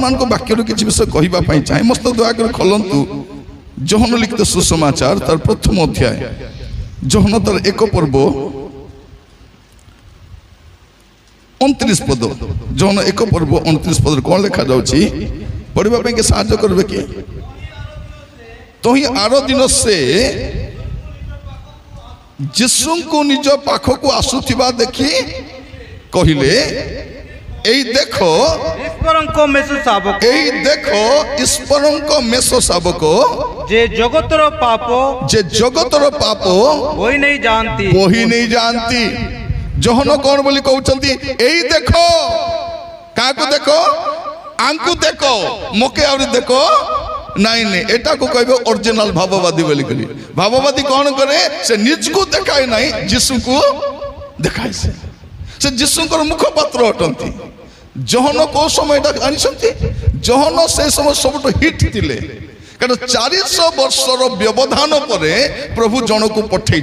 आपण वाक्य किसी विषय कहवाई चाहे मस्त दयाकर खोलतु जोहन लिखित सुसमाचार तार प्रथम अध्याय जोहन तार 1 पर्व 29 पद जोहन 1 पर्व 29 पद कौन लिखा जाउछि पढ़ा के साहाय्य करबे कि तो ही आर दिन से यीशु को निज पाख को आसुथिबा देखि कहिले एई देखो ईश्वरंको मेसो शाबक एई देखो ईश्वरंको मेसो शाबक जे जगतर पाप वही नहीं जानती जोहन कौन बोली कहउचंती एई देखो काको देखो आंकु देखो मोके आउरी देखो नहीं नहीं एटा को कहबे ओरिजिनल भाववादी बोली कली भाववादी कौन करे से निज को देखाय नहीं यीशु को देखाय से यीशु को मुखपात्र अटंती जोहन को समय जानी जोहन से समय सब हिट थिले कारण 400 वर्षर व्यवधान पर प्रभु जन को पठे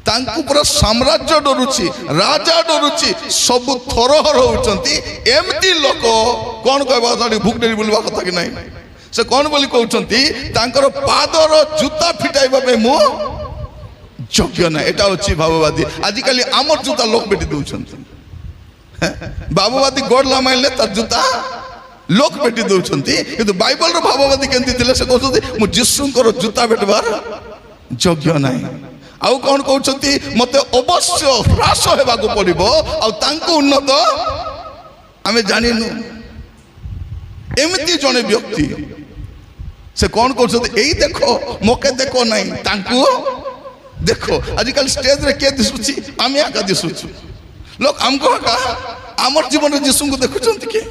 पूरा साम्राज्य डरुची राजा डरुची सब थरहर होती एमती लोक कौन कहवा भुकडेरी बुलवा कथा कि नहीं से कौन बोली कहते पादर जूता फिटाइबा मु योग्य ना एटा होची भाववादी आजिकल आमर जूता लोक बेटी दौरान भाववादी गोड़ लामाइले तार जूता लोक बेटी दौरान कि बाइबल रो भाववादी केंती थिले से कहते मु यीशुंकर जूता बेटबार योग्य ना आउ कौन कहते मते अवश्य ह्रास हेबाकू पड़िबो आउ तांको उन्नत आमे जानिनु एमती जने व्यक्ति से कौन कहते एई देखो मोके देखो नहीं तांको देखो आजिकल स्टेज रे के दिसुची आमे आका दिसुची लोक हमको का आमर जीवन रे यीशु को देखुचंती के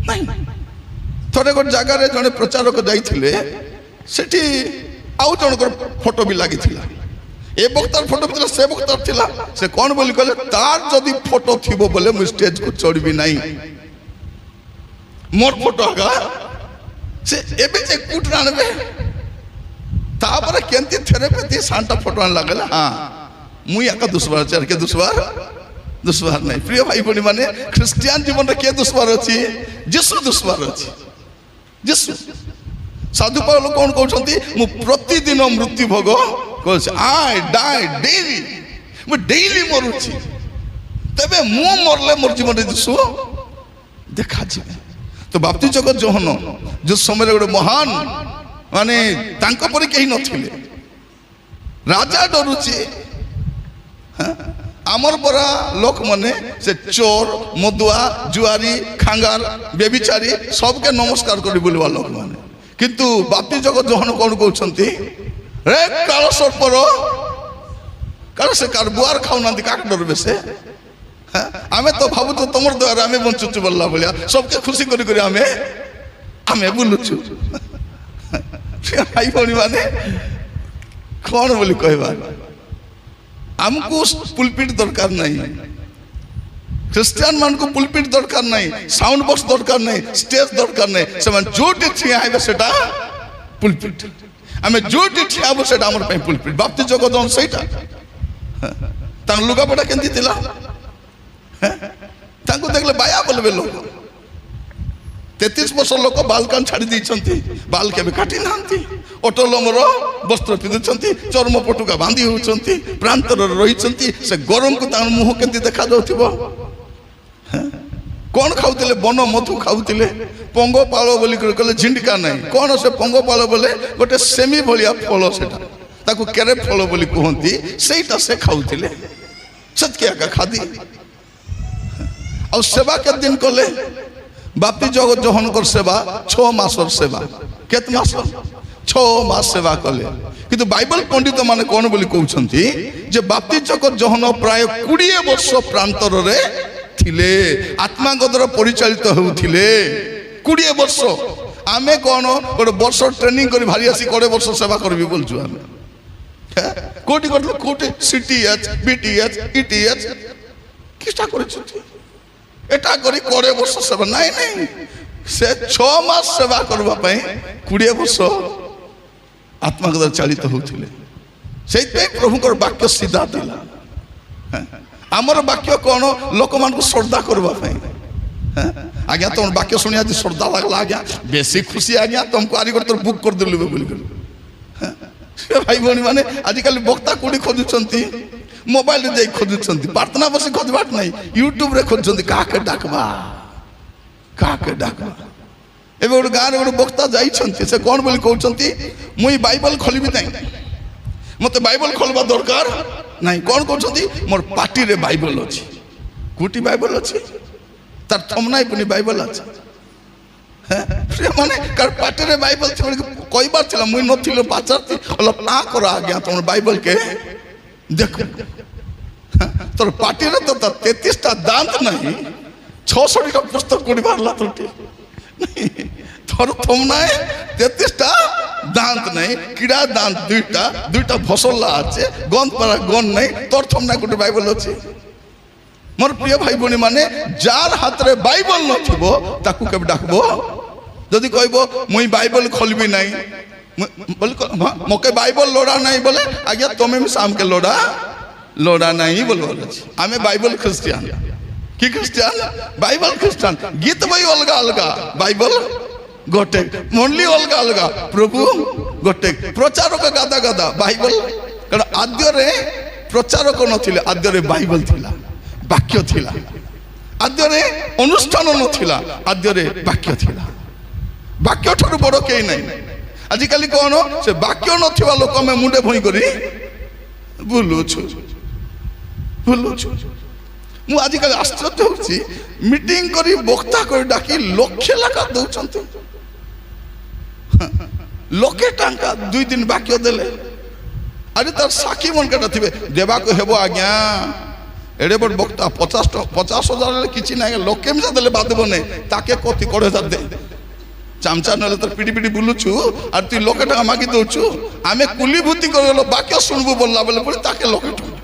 नहीं थोड़े गोट जगह रे जने प्रचारक जाइथिले सेठी आउ जनकर फोटो भी लागिथिला ए बक्तार फोटो भी से बक्तार थिला से कौन बोली कहले तार जदी फोटो थिबो बोले मु स्टेज को चढ़बी नहीं मोर फोटो आगा से एबे जे कुट रानबे तापर केंती थेरेपी सांता फोटो आन लागला हां मुई आका दुश्वार चर के दुश्वार नहीं प्रिय भाई बणी माने ख्रिस्टियन जीवन रे के दुश्वार अछि यीशु दुश्वार अछि यीशु साधु पावल कौन कहउछंती मु प्रतिदिन मृत्यु भोग कहछ आई डाई डेली मु डेली मरुछि तबे मु मरले मोर जीवन रे यीशु देखा जिवे तो बाप्ती जगत जोहन जो समय गोटे महान माने तांको परि केही नथिले राजा डरुची आमर परा लोक मने से चोर मदुआ जुआरी खांगार बेबिचारी सबके नमस्कार करी बोलवा लोक माने किंतु बाप्ती जगत जोहन कौन कहउछंती रे काल सर्पर काल से कार बुआर खाउना काक डरबे से आमे तो भाबु तो तमर द्वारा आमे बंचुचु बोलला बोलिया सबके खुशी करी करी आमे बुलुचु भाई भौणी माने कौन बोली कहबा हमको पुलपिट दरकार नहीं ख्रिस्टियन मान को पुलपिट दरकार नहीं साउंड बॉक्स दरकार नहीं स्टेज दरकार नहीं से मन जोटी ठिया आइबे सेटा पुलपिट आमे जोटी ठिया आबो सेटा हमर पई पुलपिट बाप्ती जगत on सेटा तां लुगा पड़ा केंती थिला तांको देखले बाया बोलबे लोग 33 वर्ष लोक बाल कान छाड़ी दी बाल के काटी नांती ओटोलमर वस्त्र पिंधुचंती चर्म पटुका बांधी होचंती प्रांतर रही से गरम को तार मुह केंती देखा जाउथिबो कौन खाउतिले बन मधु खाउतिले पंगो पालो बोली कहले झिंडका नहीं कौन से पंगो पालो बोले गोटे सेमी भलिया फल सेटा ताकू केरे फल बोली कहंती सेटा से खाउतिले सत्या का खादी और सेवा के दिन कले बाप्ती जगत जोहन कर सेवा 6 मासर सेवा केत मास 6 मास सेवा कले किंतु बाइबल पंडित माने कौन बोली कहउछंती जे बाप्ती जगत जोहन प्राय 20 वर्ष प्रांतर रे थिले आत्मागतर परिचालित होउथिले 20 वर्ष आमे कौन गोटे वर्ष ट्रेनिंग करी भारी आसी 20 वर्ष सेवा करबी बोलछु आमे कोटी करले कोटी सीटीएच बीटीएच ईटीएच किछटा करिछु एटा करी 20 वर्ष सेवा नहीं नहीं से 6 मास सेवा करबा पई 20 वर्ष आत्मागतर चालित होउथिले सेइते प्रभुकर वाक्य सीधा दिला आमर वाक्य कौन लोक मान को श्रद्धा करबा पई आज्ञा तुम वाक्य शुणी आज श्रद्धा लगला आज्ञा बेसी खुशी आज्ञा तुमको आरी कर बुक कर देलु बोल कर भाई भौणी मैंने आजिकल वक्ता कोड़ी खोजुंट मोबाइल रे जाई खोजुंट प्रार्थना बस खोजबाट नहीं यूट्यूब रे खोजुंट काके डाकबा एबे गोटे गाँव गोटे वक्ता जाइछंती से कौन बोली कहउछंती मुई बाइबल खोलिबी नहीं मते बाइबल खोलबा दरकार नहीं कौन कहउछंती मोर पार्टी रे बाइबल अछि कोटी बाइबल अछि तार थमनाई पुनी बाइबल अछि माने कार पार्टी रे बाइबल कई बार थिला मुई नथिलो पाचारती ओला ना करा आज्ञा तुम बाइबल के देखो तोर पार्टी रे तो 33 टा दांत नहीं 600 टा पुस्तक कोडी बारला तोटी तोर थमनाई 33 टा दांत नहीं कीड़ा दांत दुईटा फसला আছে गंध परा गन नहीं तोर थमनाई कोटी बाइबल अछि मोर प्रिय भाई भौणी माने जार हाथ रे बाइबल नथिबो ताकू केबे डाकबो जदि कहबो मुई बाइबल खोलबी नहीं बोल मके बाइबल लोड़ा नहीं बोले आज्ञा तमे में शाम के लोड़ा नहीं बोलबो आमे बाइबल क्रिश्चियन की क्रिश्चियन बाइबल क्रिश्चियन गीत बई अलगा अलगा बाइबल गोटे मंडली अलगा अलगा प्रभु गोटे प्रचारक गादा गादा बाइबल कारण आद्य रे प्रचारक नथिले आद्य रे बाइबल थिला वाक्य थिला आद्य रे अनुष्ठान नथिला आद्य रे वाक्य थिला वाक्य ठुर बड़ के नहीं आजिकल कौन से वाक्य नथिबा लोक में मुंडे भई करी बुलुछु मु आजिकल आश्चर्य होछि मीटिंग करी वक्ता करी डाकी लक्ष लाख दउछंती लोके टांका 2 दिन वाक्य देले अरे तार साखी मन काटा थिबे देबा को हेबो आज्ञा एडे बड़ वक्ता 50,000 किछि नाही लोके मिसा देले बादबो नै ताके कोथि 1,000 दे चामचा नले तो पिटी बुलुछु और तु लोके टाका मागी दउछु आमे कुली भूति करलो वाक्य सुनबो बोलला बेले पड़ी ताके लोके टाका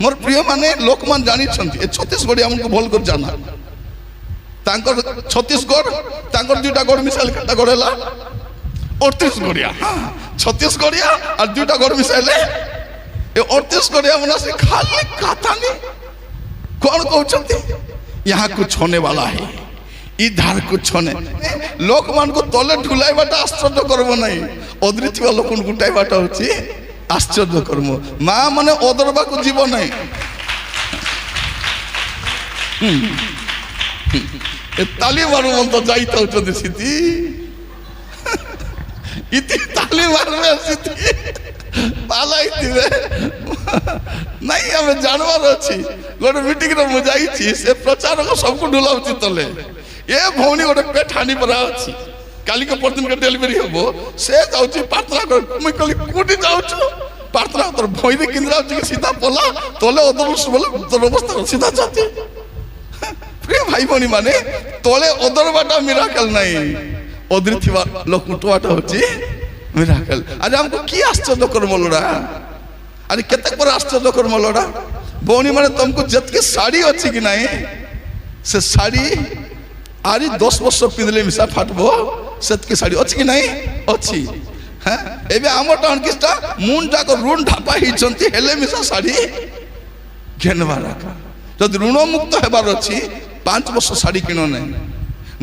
मोर प्रिय माने लोकमान जानी छंती ए छत्तीसगढ़ हमको भल कर जाना तांकर छत्तीसगढ़ तांकर दुटा गड़ मिसाइल कटा गड़ेला 38 गड़िया छत्तीसगढ़िया और दुटा गड़ मिसाइल ए 38 गड़िया मना से खाली कातानी कौन कहउछंती यहाँ कुछ होने वाला है इधर कुछ होने लोक मान को तले ढुलाइबाटा आश्चर्य करबो नहीं अदृथिवा लोकन गुटाइबाटा होची आश्चर्य करमो माँ माने ओदरबा को जीव नहीं ताली मारू मन तो जाइता होचंदी सिद्धि इति ताली मारबे सिद्धि पालाई दिबे नहीं हमें जानवर अछि गोटे मीटिंग रे मु जाईची से प्रचारक सबको ढुलाउची तले ए भौणी गोटे पेट हानि परा अछि काली के परदिन के डिलीवरी होबो से जाउची प्रार्थना कर मैं कहली कोठी जाउछु प्रार्थना तोर भई रे किंद्रा छी सीधा पोला तोले ओदरस बोले तोर अवस्था सीधा जाती प्रिय भाई भौणी माने तोले ओदरबाटा मिराकल नहीं ओदृथिवा लोक उठवाटा होची मिराकल अरे हमको की आश्चर्य कर मोलड़ा अरे केते पर आश्चर्य कर मोलड़ा भौणी माने तुमको जतके साड़ी अछि कि नहीं से साड़ी आरी 10 वर्ष पिंदले मिसा फाटबो सेतके साड़ी अछि कि नहीं अछि हैं एबे हमर टाउन किस्टा मुन जाको ऋण ढापा हिचंती हेले मिसा साड़ी घेनवा राखा जदि ऋण मुक्त हेबार अछि 5 वर्ष साड़ी किनो नहीं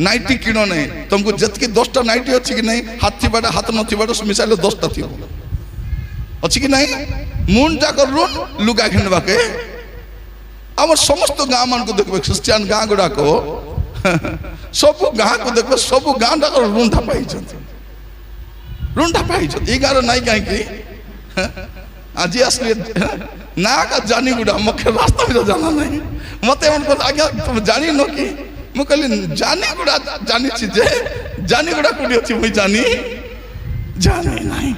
नाइटी किनो नहीं तुमको जतके 10टा नाइटी अछि कि नहीं हाथ थिबाटा हाथ नथिबाटा मिसाले 10टा थिबो अछि कि नहीं मुन जाको ऋण लुगा घेनवा के हमर समस्त गाँ मान को देखबे क्रिश्चियन गाँ गुडा को सब गाँ को देखो सब गाँ डाक ऋण ढापाई ई गाँव नाई कहीं आज असली ना का जानी गुड़ा मुख्य रास्ता भी तो जाना नहीं मत आज्ञा तुम जानी न कि मु कहली जानी गुड़ा जानी जे जानी गुड़ा कोडी अछि मुई जानी नहीं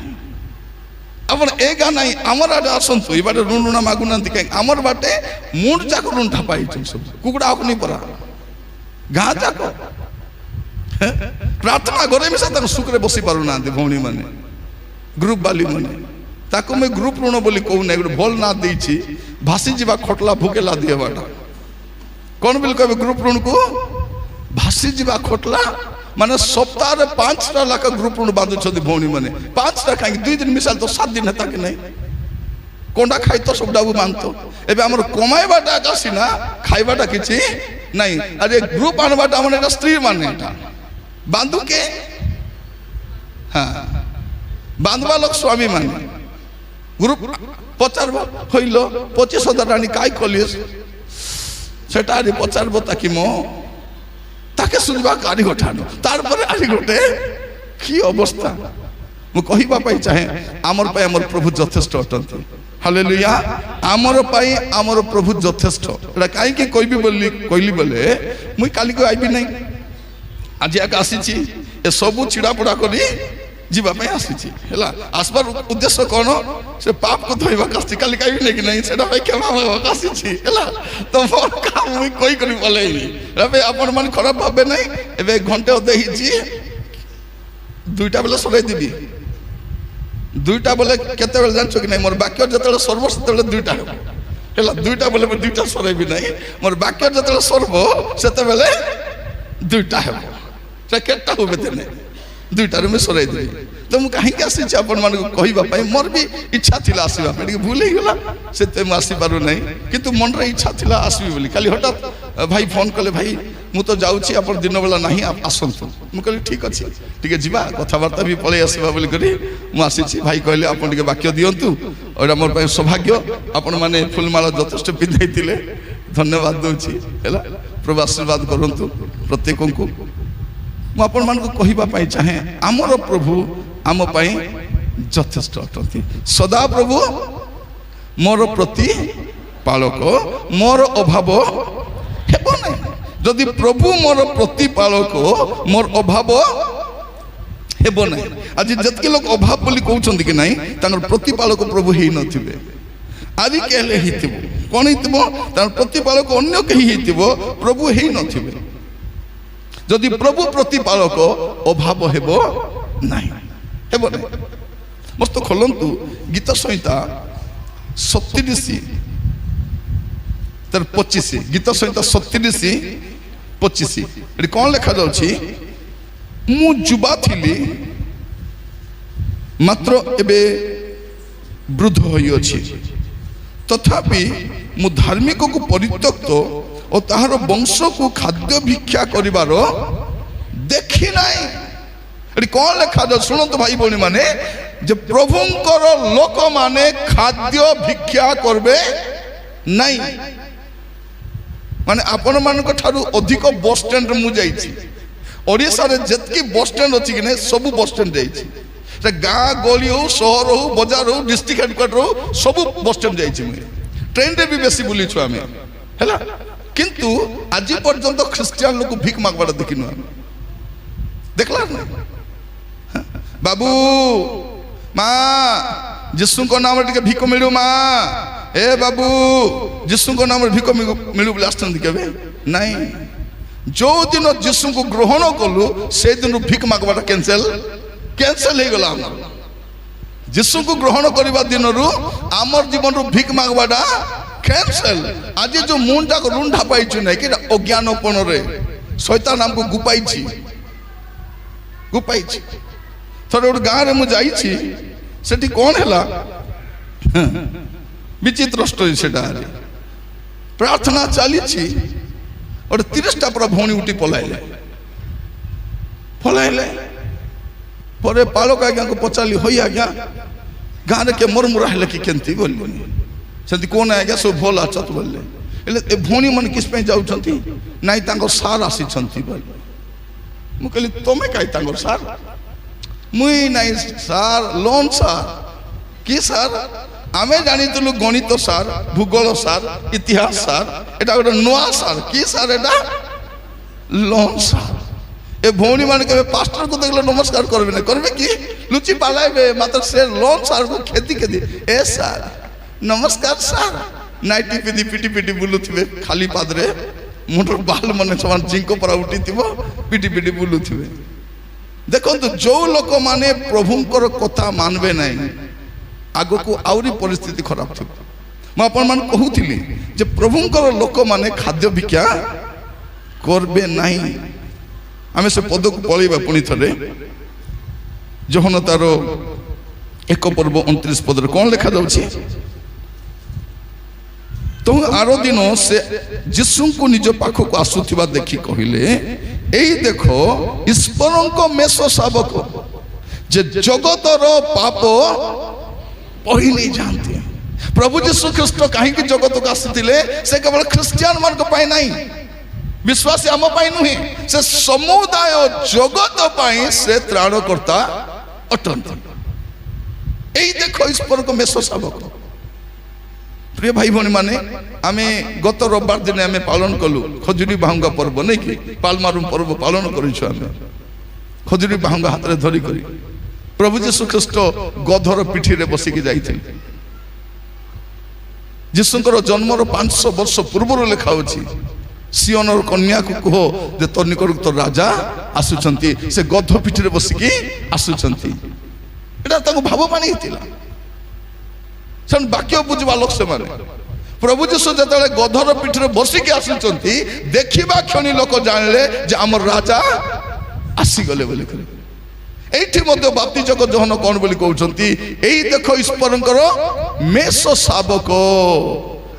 अपन ए गाँ नहीं आमर आडे आसंतु ई बाटे ऋण ऋण मागुनांती कहीं आमर बाटे मुंड जाक ऋण ढापाई सब कुकुड़ा आकनी परा गाँ जाक प्रार्थना घरे मिसा तक सुखरे बसी पारु ना भौणी माने ग्रुप बाली माने ताको मैं ग्रुप ऋण बोली कहू ना गोटे भल ना देछि भासी जीवा खटला भूकेला दिएबाटा कौन बोली कहबे ग्रुप ऋण को भासी जीवा खटला माने सप्ताह रे 5टा लाख ग्रुप ऋण बांधु छथि भौणी माने 5टा खाइ 2 दिन मिसाल तो 7 दिन हेता कि नहीं कोंडा खाइ तो सब डाबू मानतो एबे हमर कमाइबाटा आकासी ना खाइबाटा किछि নাই আরে গ্রুপ আনবাটা মানে এটা স্ত্রী মানে এটা বান্ধুকে হ্যাঁ বান্ধবা লোক স্বামী মানে গ্রুপ পচারব হইল 25,000 রানী কাই কলিস সেটা আরে পচারব তাকি মো তাকে শুনবা আরি গোটানো তারপরে আরি গোটে কি অবস্থা মু কহিবা পাই চাহে আমার পাই আমার প্রভু যথেষ্ট অটন্তি হালেলুয়া আমার পাই আমার প্রভু যথেষ্ট এটা কাইকে কইবি বলি কইলি বলে মুই কালিকে আইবি নাই আজি আগে আসিছি এ সবু চিড়াপড়া করি ଯିବା ପାଇଁ ଆସିଛି ହେଲା ଆସିବାର ଉଦ୍ଦେଶ୍ୟ କ'ଣ ସେ ପାପକୁ ଧୋଇବାକୁ ଆସିଛି କାଲି କାହିଁକି ନେଇକି ନାହିଁ ସେଟା ପାଇଁ କ୍ଷମା ମାଗବାକୁ ଆସିଛି ହେଲା ତ ମୋର କାମ ମୁଇଁ କହି କରି ପଳେଇବି ଏବେ ଆପଣମାନେ ଖରାପ ଭାବେ ନାହିଁ ଏବେ ଘଣ୍ଟେ ଅଧେ ହେଇଛି 2ଟା ବେଳେ ସରେଇଦେବି 2ଟା ବେଳେ କେତେବେଳେ ଜାଣିଛ କି ନାହିଁ ମୋର ବାକ୍ୟ ଯେତେବେଳେ ସର୍ବ ସେତେବେଳେ 2ଟା ହେବ ହେଲା 2ଟା ବେଳେ 2ଟା ସରେଇବି ନାହିଁ ମୋର ବାକ୍ୟ ଯେତେବେଳେ ସର୍ବ ସେତେବେଳେ 2ଟା ହେବ ସେ କେତେଟା ହୁଏ ତେନେ 2টাରେ ମୁଁ ସରାଇ ଦେବି ତ ମୁଁ କାହିଁକି ଆସିଛି ଆପଣମାନଙ୍କୁ କହିବା ପାଇଁ ମୋର ବି ଇଚ୍ଛା ଥିଲା ଆସିବା ପାଇଁ ଟିକେ ଭୁଲ ହେଇଗଲା ସେତେ ମୁଁ ଆସିପାରୁ ନାହିଁ କିନ୍ତୁ ମନରେ ଇଚ୍ଛା ଥିଲା ଆସିବି ବୋଲି କାଲି ହଠାତ୍ ଭାଇ ଫୋନ୍ କଲେ ଭାଇ ମୁଁ ତ ଯାଉଛି ଆପଣ ଦିନବେଳା ନାହିଁ ଆସନ୍ତୁ ମୁଁ କହିଲି ଠିକ୍ ଅଛି ଟିକେ ଯିବା କଥାବାର୍ତ୍ତା ବି ପଳେଇ ଆସିବା ବୋଲି କରି ମୁଁ ଆସିଛି ଭାଇ କହିଲେ ଆପଣ ଟିକେ ବାକ୍ୟ ଦିଅନ୍ତୁ ଏଇଟା ମୋର ପାଇଁ ସୌଭାଗ୍ୟ ଆପଣମାନେ ଫୁଲମାଳ ଯଥେଷ୍ଟ ପିନ୍ଧାଇଥିଲେ ଧନ୍ୟବାଦ ଦେଉଛି ହେଲା ପ୍ରଭୁ ଆଶୀର୍ବାଦ କରନ୍ତୁ ପ୍ରତ୍ୟେକଙ୍କୁ ମୁଁ ଆପଣମାନଙ୍କୁ କହିବା ପାଇଁ ଚାହେଁ ଆମର ପ୍ରଭୁ ଆମ ପାଇଁ ଯଥେଷ୍ଟ ଅଟନ୍ତି ସଦା ପ୍ରଭୁ ମୋର ପ୍ରତି ପାଳକ ମୋର ଅଭାବ ହେବ ନାହିଁ ଯଦି ପ୍ରଭୁ ମୋର ପ୍ରତିପାଳକ ମୋର ଅଭାବ ହେବ ନାହିଁ ଆଜି ଯେତିକି ଲୋକ ଅଭାବ ବୋଲି କହୁଛନ୍ତି କି ନାହିଁ ତାଙ୍କର ପ୍ରତିପାଳକ ପ୍ରଭୁ ହେଇନଥିବେ ଆଜି କେହେଲେ ହେଇଥିବ କ'ଣ ହେଇଥିବ ତାଙ୍କର ପ୍ରତିପାଳକ ଅନ୍ୟ କେହି ହେଇଥିବ ପ୍ରଭୁ ହେଇନଥିବେ যদি প্রভু প্রতিপালক অভাব হেব নাই হেব নাই মস্ত খোলন্তু গীত সংহিতা 37 তার 25 গীত সংহিতা 37:25 এটি কোন লেখা যাচ্ছে মু যুবা থিলি মাত্র এবে বৃদ্ধ হইଅছি তথাপি মু ধার্মিকକୁ পরিত্যক্ত ଓ ତାହାର ବଂଶକୁ ଖାଦ୍ୟ ଭିକ୍ଷା କରିବାର ଦେଖି ନାହିଁ ଏଠି କ'ଣ ଲେଖାଯାଉଛି ଶୁଣନ୍ତୁ ଭାଇ ଭଉଣୀ ମାନେ ଯେ ପ୍ରଭୁଙ୍କର ଲୋକମାନେ ଖାଦ୍ୟ ଭିକ୍ଷା କରିବେ ନାହିଁ ମାନେ ଆପଣମାନଙ୍କ ଠାରୁ ଅଧିକ ବସ୍ ଷ୍ଟାଣ୍ଡରେ ମୁଁ ଯାଇଛି ଓଡ଼ିଶାରେ ଯେତିକି ବସ୍ ଷ୍ଟାଣ୍ଡ ଅଛି କି ନାହିଁ ସବୁ ବସ୍ ଷ୍ଟାଣ୍ଡ ଯାଇଛି ସେ ଗାଁ ଗଳି ହଉ ସହର ହଉ ବଜାର ହଉ ଡିଷ୍ଟ୍ରିକ୍ଟ ହେଡକ୍ୱାର୍ଟର ହଉ ସବୁ ବସ୍ ଷ୍ଟାଣ୍ଡ ଯାଇଛି ମୁଁ ଟ୍ରେନରେ ବି ବେଶୀ ବୁଲିଛୁ ଆମେ ହେଲା কিন্তু আজি পর্যন্ত খ্রিস্টান লোক ভিক মাগবাটা দেখিনু আমি দেখলাম না বাবু মা যিশুଙ୍କ নামରେ ଟିକେ ଭିକ ମିଳୁ ମା ଏ ବାବୁ ଯୀଶୁଙ୍କ ନାମରେ ଭିକ ମିଳୁ ବୋଲି ଆସିଛନ୍ତି କେବେ ନାଇଁ ଯୋଉ ଦିନ ଯୀଶୁଙ୍କୁ ଗ୍ରହଣ କଲୁ ସେଇ ଦିନରୁ ଭିକ ମାଗବାଟା କ୍ୟାନ୍ସେଲ ହେଇଗଲା ଆମର ଯୀଶୁଙ୍କୁ ଗ୍ରହଣ କରିବା ଦିନରୁ ଆମର ଜୀବନରୁ ଭିକ ମାଗବାଟା कैंसल आज जो मुंडा को रुंढा पाइछु नहीं कि अज्ञानपण रे शैतान हमको गुपाइछि थोड़े गोटे गाँव में मुझे सेठी कौन है विचित्र स्टोरी से प्रार्थना चली गोटे 30टा पूरा भौणी उठी पलाइले पर पालक आज्ञा को पचारि हई आज्ञा गाँव के मरमुरा है कि केमती बोलनी सेमती कौन आज्ञा सब भल आछत बोले ए भौणी मन किस पे जाउछंती नाई तांको सार आसीछंती बोले मु कहली तमे काई तांको सार मुई नाई सार लोन सार की सार आमे जानी तुलु गणित सार भूगोल सार इतिहास सार एटा गोटे नुआ सार की सार एटा लोन सार ए भौणी मान के पास्टर को देखले नमस्कार करबे ना करबे की लुची पालाइबे मात्र से लोन सार को खेती के दे ए सार नमस्कार सार नाइटी पिटी पिटी बुलुथिबे खाली पादरे मोटर बाल मन समान जिंको परा उठी पिटी बुलुथिबे देखो जो लोक माने प्रभुंकर कथा मानबे नहीं आगो को आउरी परिस्थिति खराब थी मैं अपन मान कहूथिली जे प्रभुंकर लोक माने खाद्य भिक्षा करबे नहीं आमे से पद को पळेबा पुनी थरे जोहन तारो 1 पर्व 29 पद रे कोन लिखा जाउछि तो आर दिन से जीशु को निज पाखक आसुवा देखी कहले एई देखो ईश्वर मेष शावक जे जगतर पाप बही नहीं जानते। प्रभु जीशु ख्रीस्ट कहीं जगत को आसुले से केवल ख्रिस्टियान मान नहीं विश्वासी आम नुहे से समुदाय जगत से त्राणकर्ता अटंती। यही देख ईश्वर को मेष शावक। प्रिय भाई भौणी माने आमे गत रविवार दिन आमे पालन कलु खजुरी बाहुंगा पर्व नहीं कि पालमारुम पर्व पालन करिछु। आमे खजुरी बाहुंगा हाथ रे धरी करी प्रभु जीशु ख्रीस्ट गधर पिठी रे बसिकी जाइथिले। जीशुंकर जन्मर 500 वर्ष पूर्व लिखा होछि सियोनर कन्या को कहो जे तो निकट तो राजा आसुचंती से गध पिठी रे बसिकी आसुचंती। एटा ताको भाव पानी हितिला सन वाक्य बुझवा लोक से माने प्रभु जीशु जतले गधर पिठी रे बसिकी आसुचंती देखिबा क्षणी लोक जानले जे हमर राजा आसी गले बोली करे। एठी मध्य बाप्तिजक जोहन कोन बोली कहउचंती एई देखो ईश्वरंकर मेष शावक।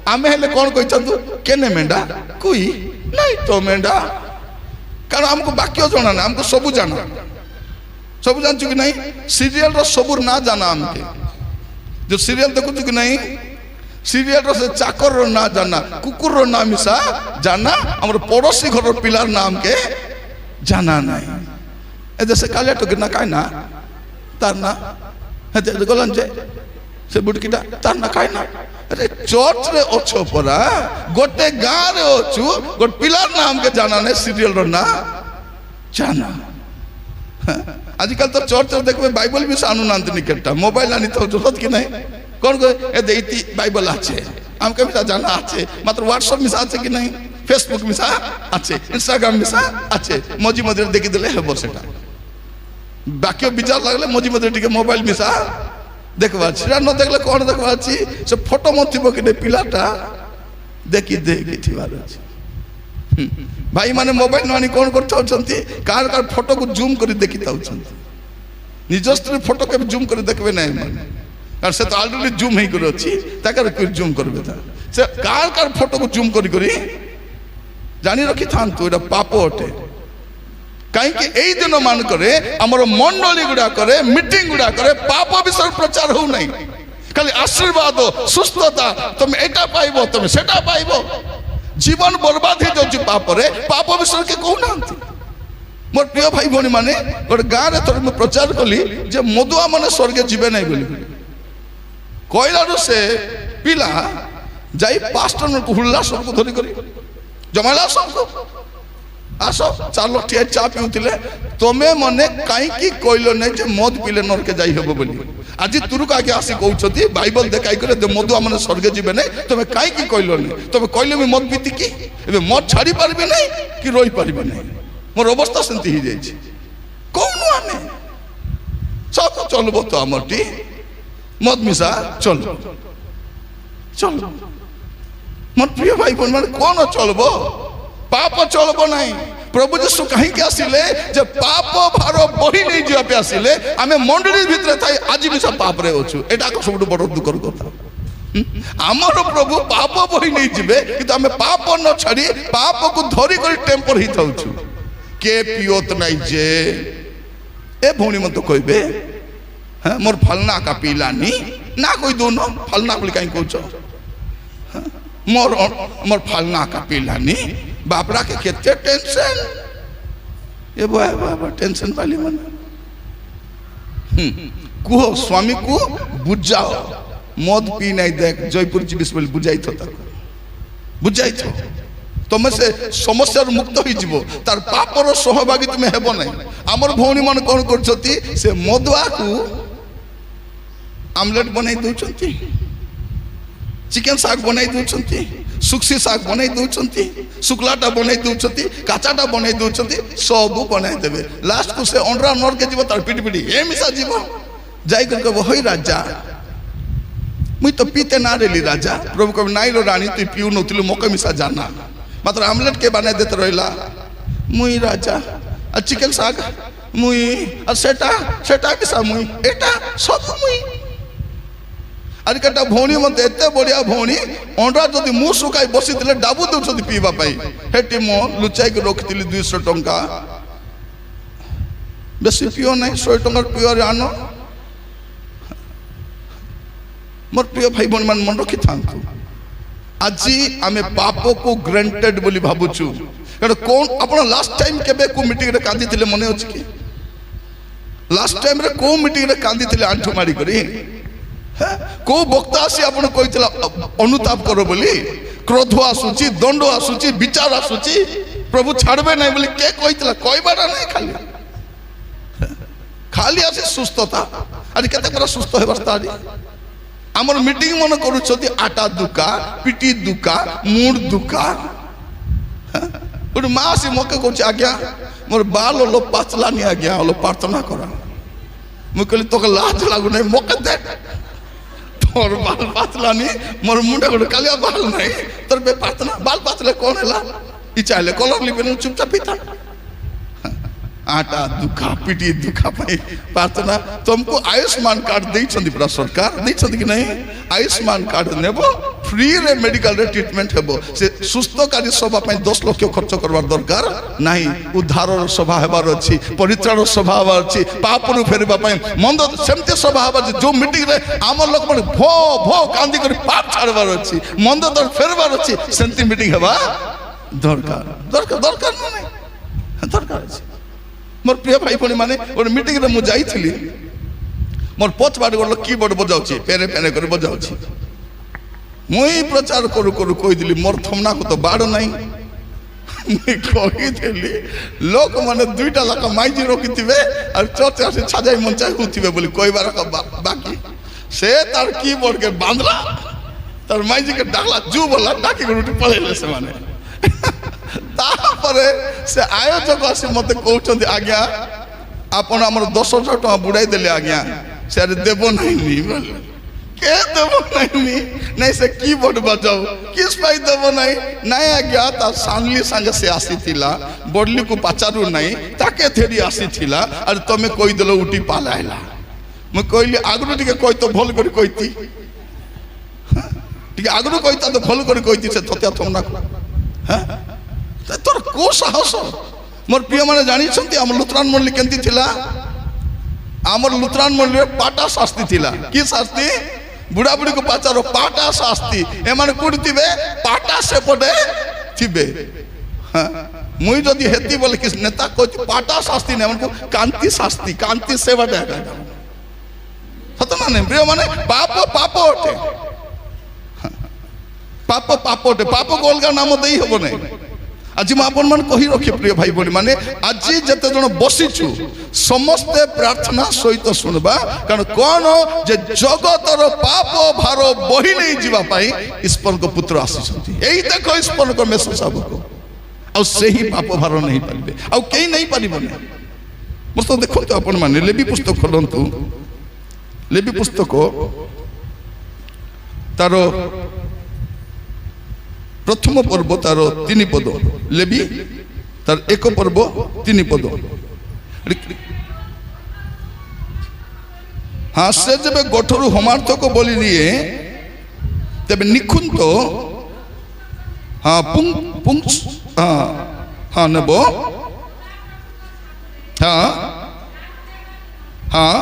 आमे हेले कोन कहिचंतु केने मेंढा कोई नहीं तो मेंढा कारण हमको वाक्य जाना ना हमको सब जाना सब जानछु कि नहीं सीरियल रो सबुर ना जाना हमके जो सीरियल देखु कि नहीं सीरियल रो से चाकर रो ना जाना कुकुर रो ना मिसा जाना हमर पड़ोसी घर रो पिलार नाम के जाना नहीं। ए जैसे काले तो किना काय ना तार ना हे गलन जे से बुटकीटा तार ना काय ना अरे चर्च रे ओछो परा गोटे गाँ रे ओछु गोट पिलार नाम के जाना ने सीरियल रो ना जाना। आजकल तो चर्च रे देखबे बाइबल भी सानु नांत निकटा मोबाइल आनी तो जरूरत कि नहीं कोन को ए देती बाइबल आछे हमके भी जाना आछे मात्र व्हाट्सएप मिसा आछे कि नहीं फेसबुक मिसा आछे इंस्टाग्राम मिसा आछे मजी मदर देखि देले हेबो सेटा बाकी विचार लागले मजी मदर टिके मोबाइल मिसा देखबा छिरा न देखले कोन देखबा छी से फोटो मथिबो कि पिलाटा देखि देखि थिबार अछि। भाई माने मोबाइल नानी कोन करथौ छंती कार कार फोटो को जूम करी देखि ताउ छंती निजस्त्री फोटो के जूम करी देखबे नै माने कार से तो ऑलरेडी जूम हे करो छी ताकर के जूम करबे ता से कार कार फोटो को जूम करी करी जानी रखी थान तो एटा पाप अटे। कहीं कि एई दिन मान करे हमर मंडली गुडा करे मीटिंग गुडा करे पाप विषय प्रचार हो नहीं खाली आशीर्वाद सुस्थता तुम एटा पाइबो तुम सेटा पाइबो जीवन बर्बाद हो जाउची पाप रे पाप विषय के कहू नांती। मोर प्रिय भाई भौणी माने गोटे गाँ रे थोड़े मैं प्रचार कली जे मधुआ माने स्वर्ग जीवे नहीं बोली कहला से पिला जाई पास्टर को हुल्ला सबको धरी करी जमाला सबको आसो चालो ठिया चा पिउतिले तमे मने काई की कहलो नै जे मद पिले नरके जाई हेबो बोली आज तुरु का के आसी कहउछती बाइबल देखाई करे जे मधुआ माने स्वर्ग जीवे नै तमे काई की कहलो नै तमे कहले मैं मद पीती की एबे मद छाड़ी पारबे नै कि रोई पारबे नै मोर अवस्था सेंती ही जाई छी कोन आने सब चलबो तो हमरटी मद मिसा चल चल मोर प्रिय भाई बहन माने कोन चलबो पाप चलबो नहीं। प्रभु जीशु कहीं के आसिले जब पाप भार बही नहीं जा पे आसिले आमे मंडली भितर थाई आज भी सब पाप रे होछु एटा को सब बड़ दुखर कथा हमर प्रभु पाप बही नहीं जिबे कि आमे पाप न छाड़ी पाप को धरी कर टेम्पर ही थाउछु के पियोत नहीं जे ए भौणी मन तो कहबे हां मोर फलना का पीलानी ना कोई दोनों फलना बोली कहीं कहछो मोर मोर फलना का पीलानी बापरा के केते टेंशन ये बाबा टेंशन वाली मन कुहो स्वामी को बुझाओ मद पी नहीं देख जयपुर जी बिस्मिल बुझाई थो बुझाई थो तुम से समस्या मुक्त हो जीवो तार पापर सहभागी तुम्हें हेबो नहीं। आमर भौणी मन कौन करछती से मदुआ को आमलेट बनाई दउछंती चिकन साग बनाई दउछंती सुक्सी साग बनाई दउछंती शुक्लाटा बनाई दउछंती काचाटा बनाई दउछंती सब बनाई देबे लास्ट को से अंडरा नर के जीव तार पिटी पिटी ए मिसा जीव जाई कर कहबो होई राजा मुई तो पीते ना रेली राजा प्रभु कब नाई लो रानी तू पिउ नथिलु मोके मिसा जाना मात्र आमलेट के बनाई देत रहला मुई राजा आ चिकन साग मुई आ सेटा सेटा मिसा मुई एटा सब मुई आज केटा भौणी मत एत बढ़िया भौणी अंडा जदि मु सुखाई बसी डाबू दौरान पीवाई हेटी मो लुचाई रखी 200 टंका बेसी पिओ ना 100 टंका पिओ आन मोर प्रिय भाई भौणी मान मन रखी था आज आम पाप को ग्रांटेड बोली भावुचु कौन आप लास्ट टाइम केबे को मीटिंग रे कांदी थिले मने अछि कि लास्ट टाइम रे को मीटिंग रे कांदी थिले आंठू मारी करी को वक्ता आसी आपण कहितला अनुताप करो बोली क्रोध आसुची दंड आसुची विचार आसुची प्रभु छाड़बे नहीं बोली के कहितला कहबाटा नहीं खाली खाली आसी सुस्थता आज केते कर सुस्थ हेबार तारी आमर मीटिंग मन करूछती आटा दुका पिटी दुका मूड दुका माँ आसी मके कह आज्ञा मोर बाल लो पाचला नहीं आज्ञा लो प्रार्थना करा मुझे कहली तो लाज लागू नहीं मके दे तोर बाल पाचला नहीं मोर मुंडे गोटे कालिया बाल नहीं तोर बे प्रार्थना बाल पाचले कौन है ई चाहले कलर लिबे चुपचाप पीता आटा दुखा पिटी दुखा पाई प्रार्थना तुमको आयुष्मान कार्ड देइछंदी पूरा सरकार देइछंदी कि नहीं आयुष्मान कार्ड नेबो फ्री रे मेडिकल रे ट्रीटमेंट हेबो से सुस्थकारी सभा पई 10 लाख खर्च करवार दरकार नहीं उद्धार सभा हेबार अछि परित्राण सभा हेबार अछि पाप रु फेरबा पई मंद सेमते सभा हेबार जो मीटिंग रे आम लोक मन भो भो कांदी कर पाप छाड़बार अछि मंद दर फेरबार अछि सेमते मीटिंग हेबा दरकार दरकार दरकार नहीं दरकार अछि मोर प्रिय भाई भौणी माने और मीटिंग रे मु जाइथिली मोर पछ बाड गोल कीबोर्ड बजाउछि पेरे पेरे कर बजाउछि मुई प्रचार करू करू कहि दिली मोर थमना को तो बाड नाही मुई कहि दिली लोक माने दुईटा लाख माइजी रखिथिबे और चर्च आसे छाजाई मंचाई होथिबे बोली कहबार का बाकी से तार कीबोर्ड के बांधला तार माइजी के डाकला जू बोला डाकी गुरुटी पळेले से माने से आयोजक आसी मत कहते आज्ञा आपण आम 10,000 टका बुड़ाई देले आज्ञा से देव नहीं के देव नहीं से कीबोर्ड बजाओ किस पाई देव नहीं आज्ञा ता सांगली संग से आसी थिला बडली को पचारू नहीं ताके थेरी आसी थिला अरे तमे कोई देलो उठी पालाइला म कहली आगरु टिके कोई तो भल करी कहती टिके आगरु कहता तो भल करी कहती से थत्या थमना हां तोर को साहस मोर प्रिय माने जानी छंती हम लुथरान मंडली केंती थिला हमर लुथरान मंडली पाटा शास्ति थिला की शास्ति बुढ़ा बुढ़ी को पचारो पाटा शास्ति ए माने कुड थिबे पाटा से पडे थिबे हां मुई जदी हेती बोले किस नेता को पाटा शास्ति ने हमको कांति शास्ति कांति से बडे सतना ने प्रिय माने पाप पाप ओटे पाप पाप ओटे पाप को अलगा नाम देई हबो नै आज आपण मन कही रखे प्रिय भाई बोली माने आज जते जन बसीचु समस्ते प्रार्थना सहित सुनबा कारण कौन जे जगतर पाप भार बही नहीं जीवा पाई ईश्वर को पुत्र आसी यही देखो ईश्वर को मेष सबको आ सही पाप भार नहीं पारिबे आ केही नहीं पारिबने मस्त देखो तो आपण माने लेवी पुस्तक खोलंतु लेवी पुस्तक तारो प्रथम पर्व तार 3 पद लेवी तार 1 पर्व 3 पद हाँ से जब गठरू हमार्थक बोली दिए तब निखुंत हाँ पुंग पुंग हाँ हाँ नेब हाँ हाँ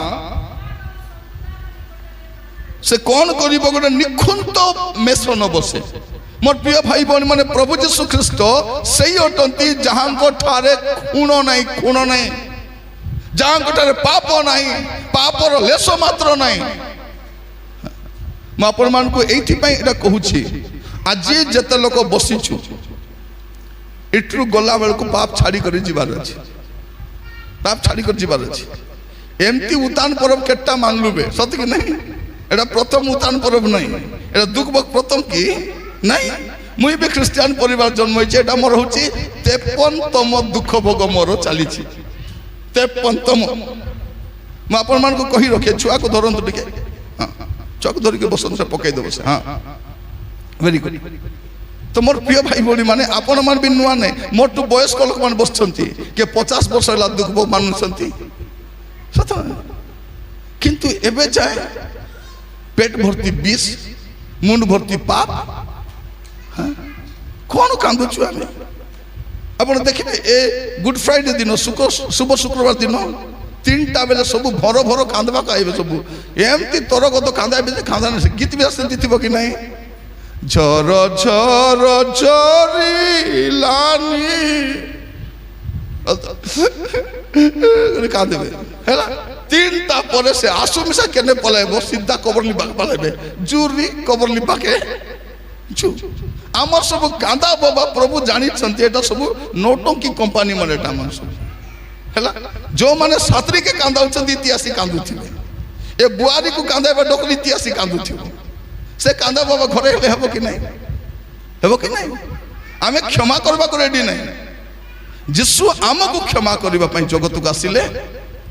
से कौन कर गोटे निखुंत मेष न बसे मोर प्रिय भाई बहन माने प्रभु जीशु ख्रीस्ट सही अटंती जहां ठारे खूण नहीं जहां ठारे पाप नहीं पापर लेश मात्र नहीं मैं आपण मान को एठी पई एटा कहूची आज जते लोक बसीछु एठरू गला बेल को पाप छाड़ी कर जीवार अछि पाप छाड़ी कर जीवार अछि एमती उतान पर्व केटा मानलुबे सत कि नहीं एटा प्रथम उतान पर्व नहीं एटा दुख बक प्रथम की नहीं मुई भी ख्रिस्टियन परिवार जन्म होइछे एटा मोर होची 53तम दुख भोग मोर चली 53तम मैं आपण मान को कही रखे छुआ को धरन तो टिके हां छुआ को धरि के बसन से पकई देबो से हां वेरी गुड तो मोर प्रिय भाई बोली माने आपण मान भी नुआ नै मोर तो बयस्क लोक मान बसछंती के 50 वर्ष ला दुख भोग मानुछंती सत किंतु एबे जाय পেট ভর্তি বিষ, মুন্ড ভর্তি পাপ। হ্যাঁ, কোন কান্দুଛୁ আমি? ଆପଣ ଦେଖିବେ ଏ ଗୁଡ୍ ଫ୍ରାଇଡେ ଦିନ ଶୁଭ ଶୁକ୍ରବାର ଦିନ 3ଟା ବେଳେ ସବୁ ଭର ଭର କାନ୍ଦବାକୁ ଆଇବେ ସବୁ। ଏମିତି ତରଗତ କାନ୍ଦାଇବେ ଯେ କାନ୍ଦା ଗୀତ ବି ସେମିତି ଥିବ କି ନାହିଁ? ଝର ଝର ଝରିଲାନି କାନ୍ଦିବେ ହେଲା। 3ଟା ପରେ ସେ ଆସୁ ମିଶା କେନେ ପଳାଇବ, ସିଧା କବର ଲିପାକେ ପଳାଇବେ, ଜୁରି କବର ଲିପାକେ। আমার সব কাঁদা বাবা প্রভু জানিছেন এটা সব নৌটঙ্কি কোম্পানি মানে এটা আমার সব হেলা। যে সাঁতরিকে কান্দাউছেন ইতিহাসী কান্দুথিবে, এ বুয়ারি কু কান্দাইবা ডকলি ইতিহাসী কান্দুথিবে। সে কান্দা বাবা ঘরে হেলে হব কি নাই? হব কি নাই? আমি ক্ষমা করবা রেডি নাই। যিশু আমাকে ক্ষমা করিবা পাই জগতକୁ আসিলে,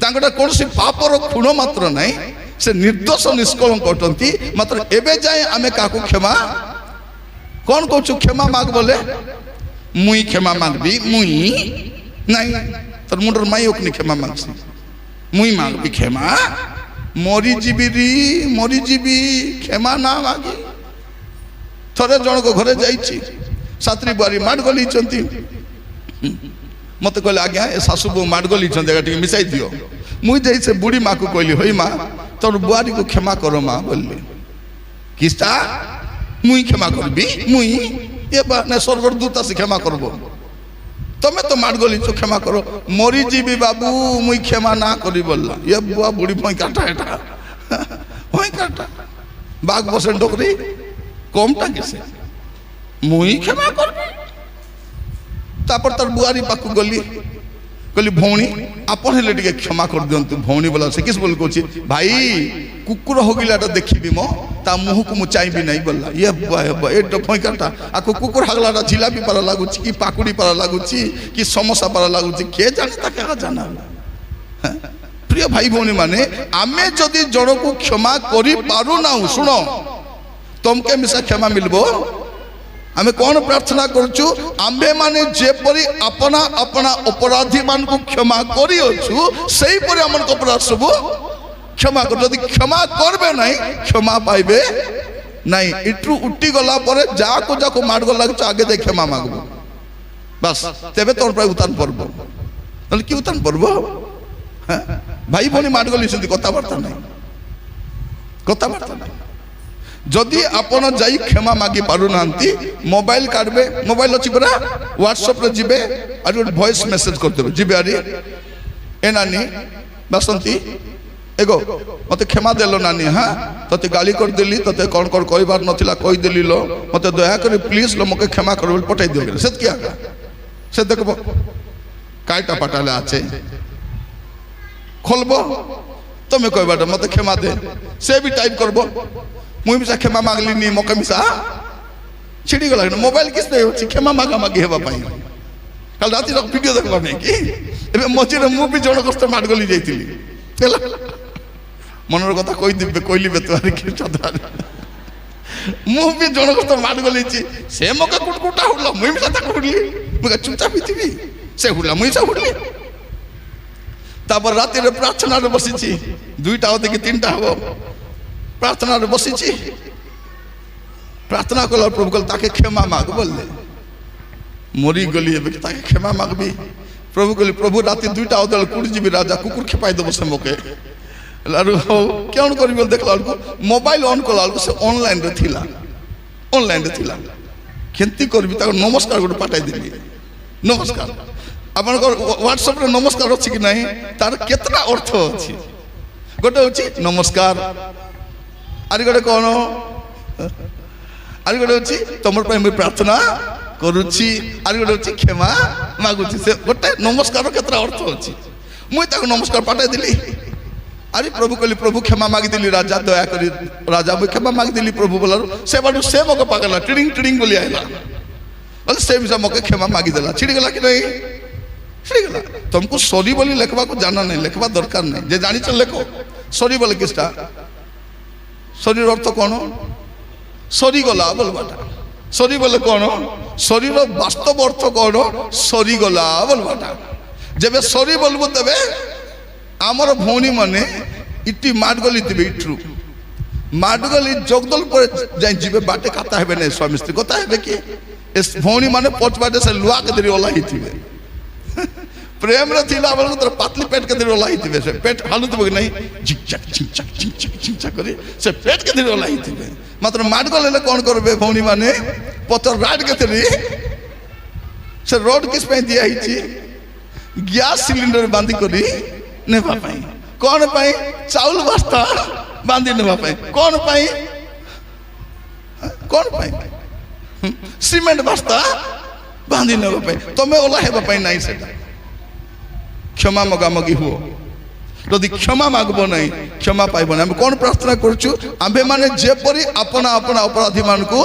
তাঙ্কটা কোনসি পাপর খুণ মাত্র নাই, সে নির্দোষ নিষ্কলঙ্ক অটନ୍ତି। মাত্র এবে যায় আমি কাকু ক্ষমা कौन कौच क्षमा माग बोले मुई क्षमा मागबी मुई नहीं तर मुंडर माई ओकनी क्षमा मागसी मुई मागबी क्षमा मरी जीवी क्षमा ना मागी। थरे जन को घरे जाइछि सात्री बुआरी माड गली चंती मते कहले आज्ञा ए सासु बो माड गली चंती टिके मिसाई दियो। मुई जाई से बुढ़ी माँ को कहली होई माँ तोर बुआरी को क्षमा करो माँ बोलली किस्ता मुई क्षमा करबी मुई ये बाने स्वर्गर दूत आसी क्षमा करबो तमे तो माड गली तो क्षमा करो मरी जीवी बाबू मुई क्षमा ना करी बोलला। ये बुआ बुढ़ी भई काटा एटा भई काटा बाग बसेन डोकरी कमटा केसे मुई क्षमा करबी। तापर तर बुआरी पाकु गली कहली भौणी आपण हेले टिके क्षमा कर दियंतु। भौणी बोला से किस बोल कहछि भाई कुकुर होगिलाटा देखिबी मो ता मुह को मु चाइबी नहीं बोलला। ये ए डफई काटा आको कुकुर हागलाटा जिलापी पारा लागुछि कि पाकुड़ी पारा लागुछि कि समोसा पारा लागुछि के जाने ता का जाना। प्रिय भाई भौणी माने आमे जदी जण को क्षमा करि पारु ना सुनो तुमके मिसा क्षमा मिलबो। आमे कौन प्रार्थना करछु आम्भे माने जेपरि अपना अपना अपराधी मान को क्षमा करी अछु सेही परि हमन को अपराध सब क्षमा कर। यदि क्षमा करबे नहीं क्षमा पाइबे नहीं। इट्रु उट्टी गला परे जाको जाको मार गला आगे दे क्षमा मागबो बस तेबे तोर प्राय उतान पड़बो। नले कि उतान पड़बो? भाई भनी मार गली सती कथा बार्ता नहीं कथा बार्ता नहीं। जदि आपण जाई क्षमा मागी पारु नांती मोबाइल काढबे मोबाइल अछि परा व्हाट्सएप रे जिबे आरो वॉइस मेसेज कर देबे जिबे आरी ए नानी बसंती एगो मते क्षमा देलो नानी। हां तते गाली कर देली तते कोन कोन कहबार नथिला कहि देली लो मते दया करे प्लीज लो मके क्षमा करबो पठाई दियो। से किया से देखबो काइटा पटाले आछे खोलबो तमे कहबाटा मते क्षमा दे से भी टाइप करबो मुई मिसा क्षमा मागली नी मके मिसा छिड़ी गला मोबाइल किस पे होछि क्षमा मागा मागी हेबा पाई। कल राती रो वीडियो देखबा नै कि एबे मझिरे मु भी जण कष्ट माड गली जाइतिली तेला मनर कथा कहि दिबे कहली बे तोरी कि चदा मु भी जण कष्ट माड गली छी से मके कुटकुटा हुला मुई मिसा ता हुडली मके चुपचाप बिथिबी से हुला मुई सा हुडली। तापर राती रे प्रार्थना रे बसी छी 2टा होते कि 3टा हो प्रार्थना रे बसी छी प्रार्थना कला प्रभु कल ताके क्षमा माग बोलले मरी गली एबे ताके क्षमा मागबी। प्रभु कहली प्रभु राती 2टा होदल कुड़ जीबी राजा कुकुर खेपाई देबो से मके लारु केन करी बोल देखला को मोबाइल ऑन कला से ऑनलाइन रे थिला केंती करबी ता नमस्कार गोटे पाठाई दिली नमस्कार आपन व्हाट्सएप रे नमस्कार अछि कि नहीं तार केतना अर्थ अछि। गोटे होछि नमस्कार आरि गोटे कोन आरि गोटे होछि तमर पय मैं प्रार्थना करूछि आरि गोटे होछि क्षमा मागुछि। से गोटे नमस्कार केतना अर्थ अछि मुई ताको नमस्कार पाठाई दिली। अरे प्रभु कहली प्रभु क्षमा मागी दिली राजा दया करी राजा मुई क्षमा मागी दिली प्रभु बोलार से बाडू से मके पागला टिडिंग टिडिंग बोली आइला बोले से मिसा मके क्षमा मागी देला छिड़ी गला कि नहीं छिड़ी गला। तुमको सॉरी बोली लिखबा को जाना नहीं लिखबा दरकार नहीं जे जानि चल लिखो सॉरी बोले किसटा सॉरी अर्थ कोन सॉरी गला बोलबाटा सॉरी बोले कोन सॉरी रो वास्तव अर्थ कोन सॉरी गला बोलबाटा। जेबे सॉरी बोलबो तबे आमर भौणी माने इटी माड गली दिबे इट्रु ମାଡଗଲି ଜଗଦଲ ପରେ ଯାଇ ଯିବେ ବାଟେ କଥା ହେବେ ନାହିଁ ସ୍ୱାମୀ ସ୍ତ୍ରୀ କଥା ହେବେ କି ଏ ଭଉଣୀ ମାନେ ପଛବାଟେ ସେ ଲୁହା କେଦିରି ଓଲା ହେଇଥିବେ ପ୍ରେମରେ ଥିଲା ବେଳକୁ ତାର ପାତଲି ପେଟ କେଦିରି ଓଲା ହେଇଥିବେ ସେ ପେଟ ହାଲୁଥିବ କି ନାହିଁ ଝିକଚାକ ଝିକଚାକ ଝିକଚାକ ଝିକଚାକ କରି ସେ ପେଟ କେଦିରି ଓଲା ହେଇଥିବେ ମାତ୍ର ମାଡଗଲ ହେଲେ କ'ଣ କରିବେ ଭଉଣୀ ମାନେ ପଥର ରାଡ କେଦିରି ସେ ରୋଡ କିସ ପାଇଁ ଦିଆ ହେଇଛି ଗ୍ୟାସ ସିଲିଣ୍ଡର ବାନ୍ଧି କରି ନେବା ପାଇଁ କ'ଣ ପାଇଁ ଚାଉଳ ବସ୍ତା ବାନ୍ଧି ନେବା ପାଇଁ କ'ଣ ପାଇଁ ସିମେଣ୍ଟ ବସ୍ତା ବାନ୍ଧି ନେବା ପାଇଁ ତମେ ଓଲା ହେବା ପାଇଁ ନାହିଁ ସେଟା କ୍ଷମା ମଗାମଗି ହୁଅ ଯଦି କ୍ଷମା ମାଗବ ନାହିଁ କ୍ଷମା ପାଇବ ନାହିଁ ଆମେ କ'ଣ ପ୍ରାର୍ଥନା କରୁଛୁ ଆମ୍ଭେମାନେ ଯେପରି ଆପଣା ଆପଣା ଅପରାଧୀ ମାନଙ୍କୁ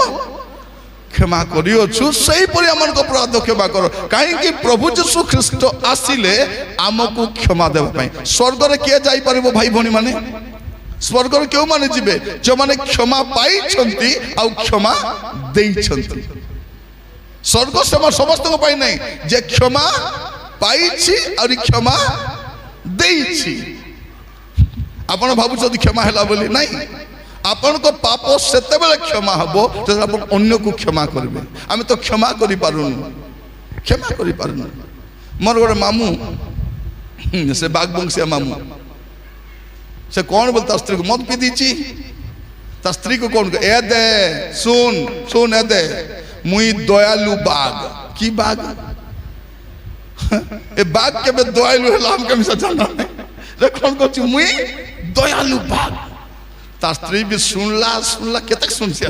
କ୍ଷମା କରିଅଛୁ ସେହିପରି ଆମମାନଙ୍କ ଅପରାଧ କ୍ଷମା କର କାହିଁକି ପ୍ରଭୁ ଯୀଶୁ ଖ୍ରୀଷ୍ଟ ଆସିଲେ ଆମକୁ କ୍ଷମା ଦେବା ପାଇଁ ସ୍ୱର୍ଗରେ କିଏ ଯାଇପାରିବ ଭାଇ ଭଉଣୀ ମାନେ ସ୍ୱର୍ଗରେ କେଉଁମାନେ ଯିବେ ଯେଉଁମାନେ କ୍ଷମା ପାଇଛନ୍ତି ଆଉ କ୍ଷମା ଦେଇଛନ୍ତି ସ୍ୱର୍ଗ ସମସ୍ତଙ୍କ ପାଇଁ ନାହିଁ ଯେ କ୍ଷମା ପାଇଛି ଆହୁରି କ୍ଷମା ଦେଇଛି ଆପଣ ଭାବୁଛନ୍ତି କ୍ଷମା ହେଲା ବୋଲି ନାହିଁ ଆପଣଙ୍କ ପାପ ସେତେବେଳେ କ୍ଷମା ହବ ଯେତେବେଳେ ଆପଣ ଅନ୍ୟକୁ କ୍ଷମା କରିବେ ଆମେ ତ କ୍ଷମା କରିପାରୁନୁ ମୋର ଗୋଟେ ମାମୁଁ ସେ ବାଗବଂଶିଆ ମାମୁଁ ସେ କ'ଣ ବୋଲେ ତା ସ୍ତ୍ରୀକୁ ମଦ ପିଇ ଦେଇଛି ତା ସ୍ତ୍ରୀକୁ କ'ଣ ଏ ଦେ ଶୁନ ଏ ଦେ ମୁଇଁ ଦୟାଲୁ ବାଘ କି ବାଘ ଏ ବାଘ କେବେ ଦୟାଲୁ ହେଲା ଆମେ କେମିତି ଜାଣା ନାହିଁ କ'ଣ କରୁଛି ମୁଇଁ ଦୟାଲୁ ବାଘ ତା ସ୍ତ୍ରୀ ବି ଶୁଣିଲା କେତେ ଶୁଣିଛି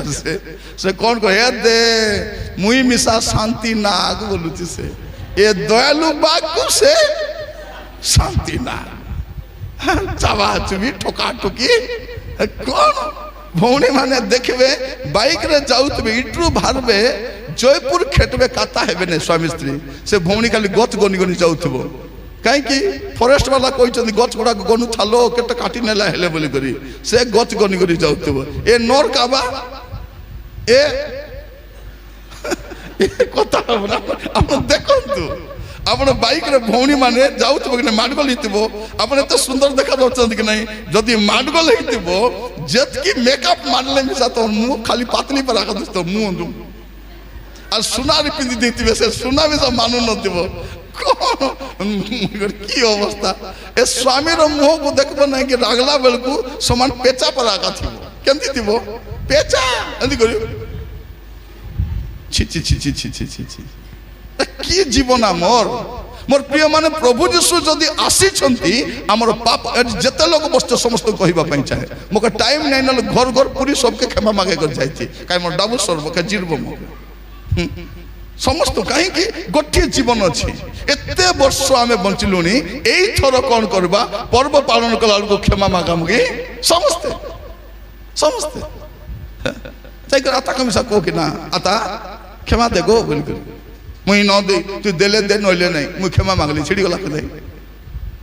ସେ କ'ଣ କହ ଏ ଦେ ମୁଇଁ ମିଶା ଶାନ୍ତି ନାଗ ବୋଲୁଛି ସେ ଏ ଦୟାଲୁ ବାଘକୁ ସେ ଶାନ୍ତି ନାଗ ଚାବାଚୁବି ଠକାଠୁକି କ'ଣ ଭଉଣୀ ମାନେ ଦେଖିବେ ବାଇକରେ ଯାଉଥିବେ ଇଟ୍ରୁ ବାହାରିବେ ଜୟପୁର ଖେଟବେ କାତା ହେବେ ନାହିଁ ସ୍ୱାମୀ ସ୍ତ୍ରୀ ସେ ଭଉଣୀ ଖାଲି ଗଛ ଗନି ଗନି ଯାଉଥିବ କାହିଁକି ଫରେଷ୍ଟ ବାଲା କହିଛନ୍ତି ଗଛ ଗୁଡ଼ାକ ଗନୁ ଛାଲ କେତେ କାଟି ନେଲା ହେଲେ ବୋଲି କରି ସେ ଗଛ ଗନି ଗନି ଯାଉଥିବ ଏ ନର କାବା ଏ କଥା ହବ ନା ଆପଣ ଦେଖନ୍ତୁ ଆପଣ ବାଇକରେ ଭଉଣୀ ମାନେ ଯାଉଥିବ କି ନାହିଁ ମାଡଗୋଳ ହେଇଥିବ ଆପଣ ଏତେ ସୁନ୍ଦର ଦେଖାଯାଉଛନ୍ତି କି ନାହିଁ ଯଦି ମାଡଗୋଳ ହେଇଥିବ ଯେତିକି ମେକଅପ୍ ମାରିଲେ ମିଶା ତ ମୁଁ ଖାଲି ପାତଲି ପରା ତ ମୁହଁ ଆଉ ସୁନାରେ ପିନ୍ଧି ଦେଇଥିବେ ସେ ସୁନା ମିଶା ମାନୁ ନଥିବ কি অবস্থা এ স্বামীর মুহକୁ দেখব নাই কি রাগলা বেলকু সমান পেচা পরাকা থিব কেমতি থিব পেচা এন্দি করি ছি ছি ছি ছি ছি ছি ছি ছি কি জীবন আমার মোর প্রিয় মানে প্রভু যীশু যদি আসিছন্তি আমার পাপ যেতে লোক বসছে সমস্ত কহিবা পাই চাহে মোকে টাইম নাই না ঘর ঘর পুরি সবকে ক্ষমা মাগে করে যাইছি কাই মোর ডাবু সর্বকে জিরব মো সমস্ত কাহিঁকি গোটিয়ে জীবন অছি এতে বর্ষ আমি বঞ্চিলুনি এই থর কোন করবা পর্ব পালন কলা বেলকু ক্ষমা মাগামুগি সমস্তে সমস্তে তাই করে আতা কমিসা কো কি না আতা ক্ষমা দে গো বলি করে মুই ন দে তুই দেলে দে নইলে নাই মুই ক্ষমা মাগলি ছিড়ি গলা কে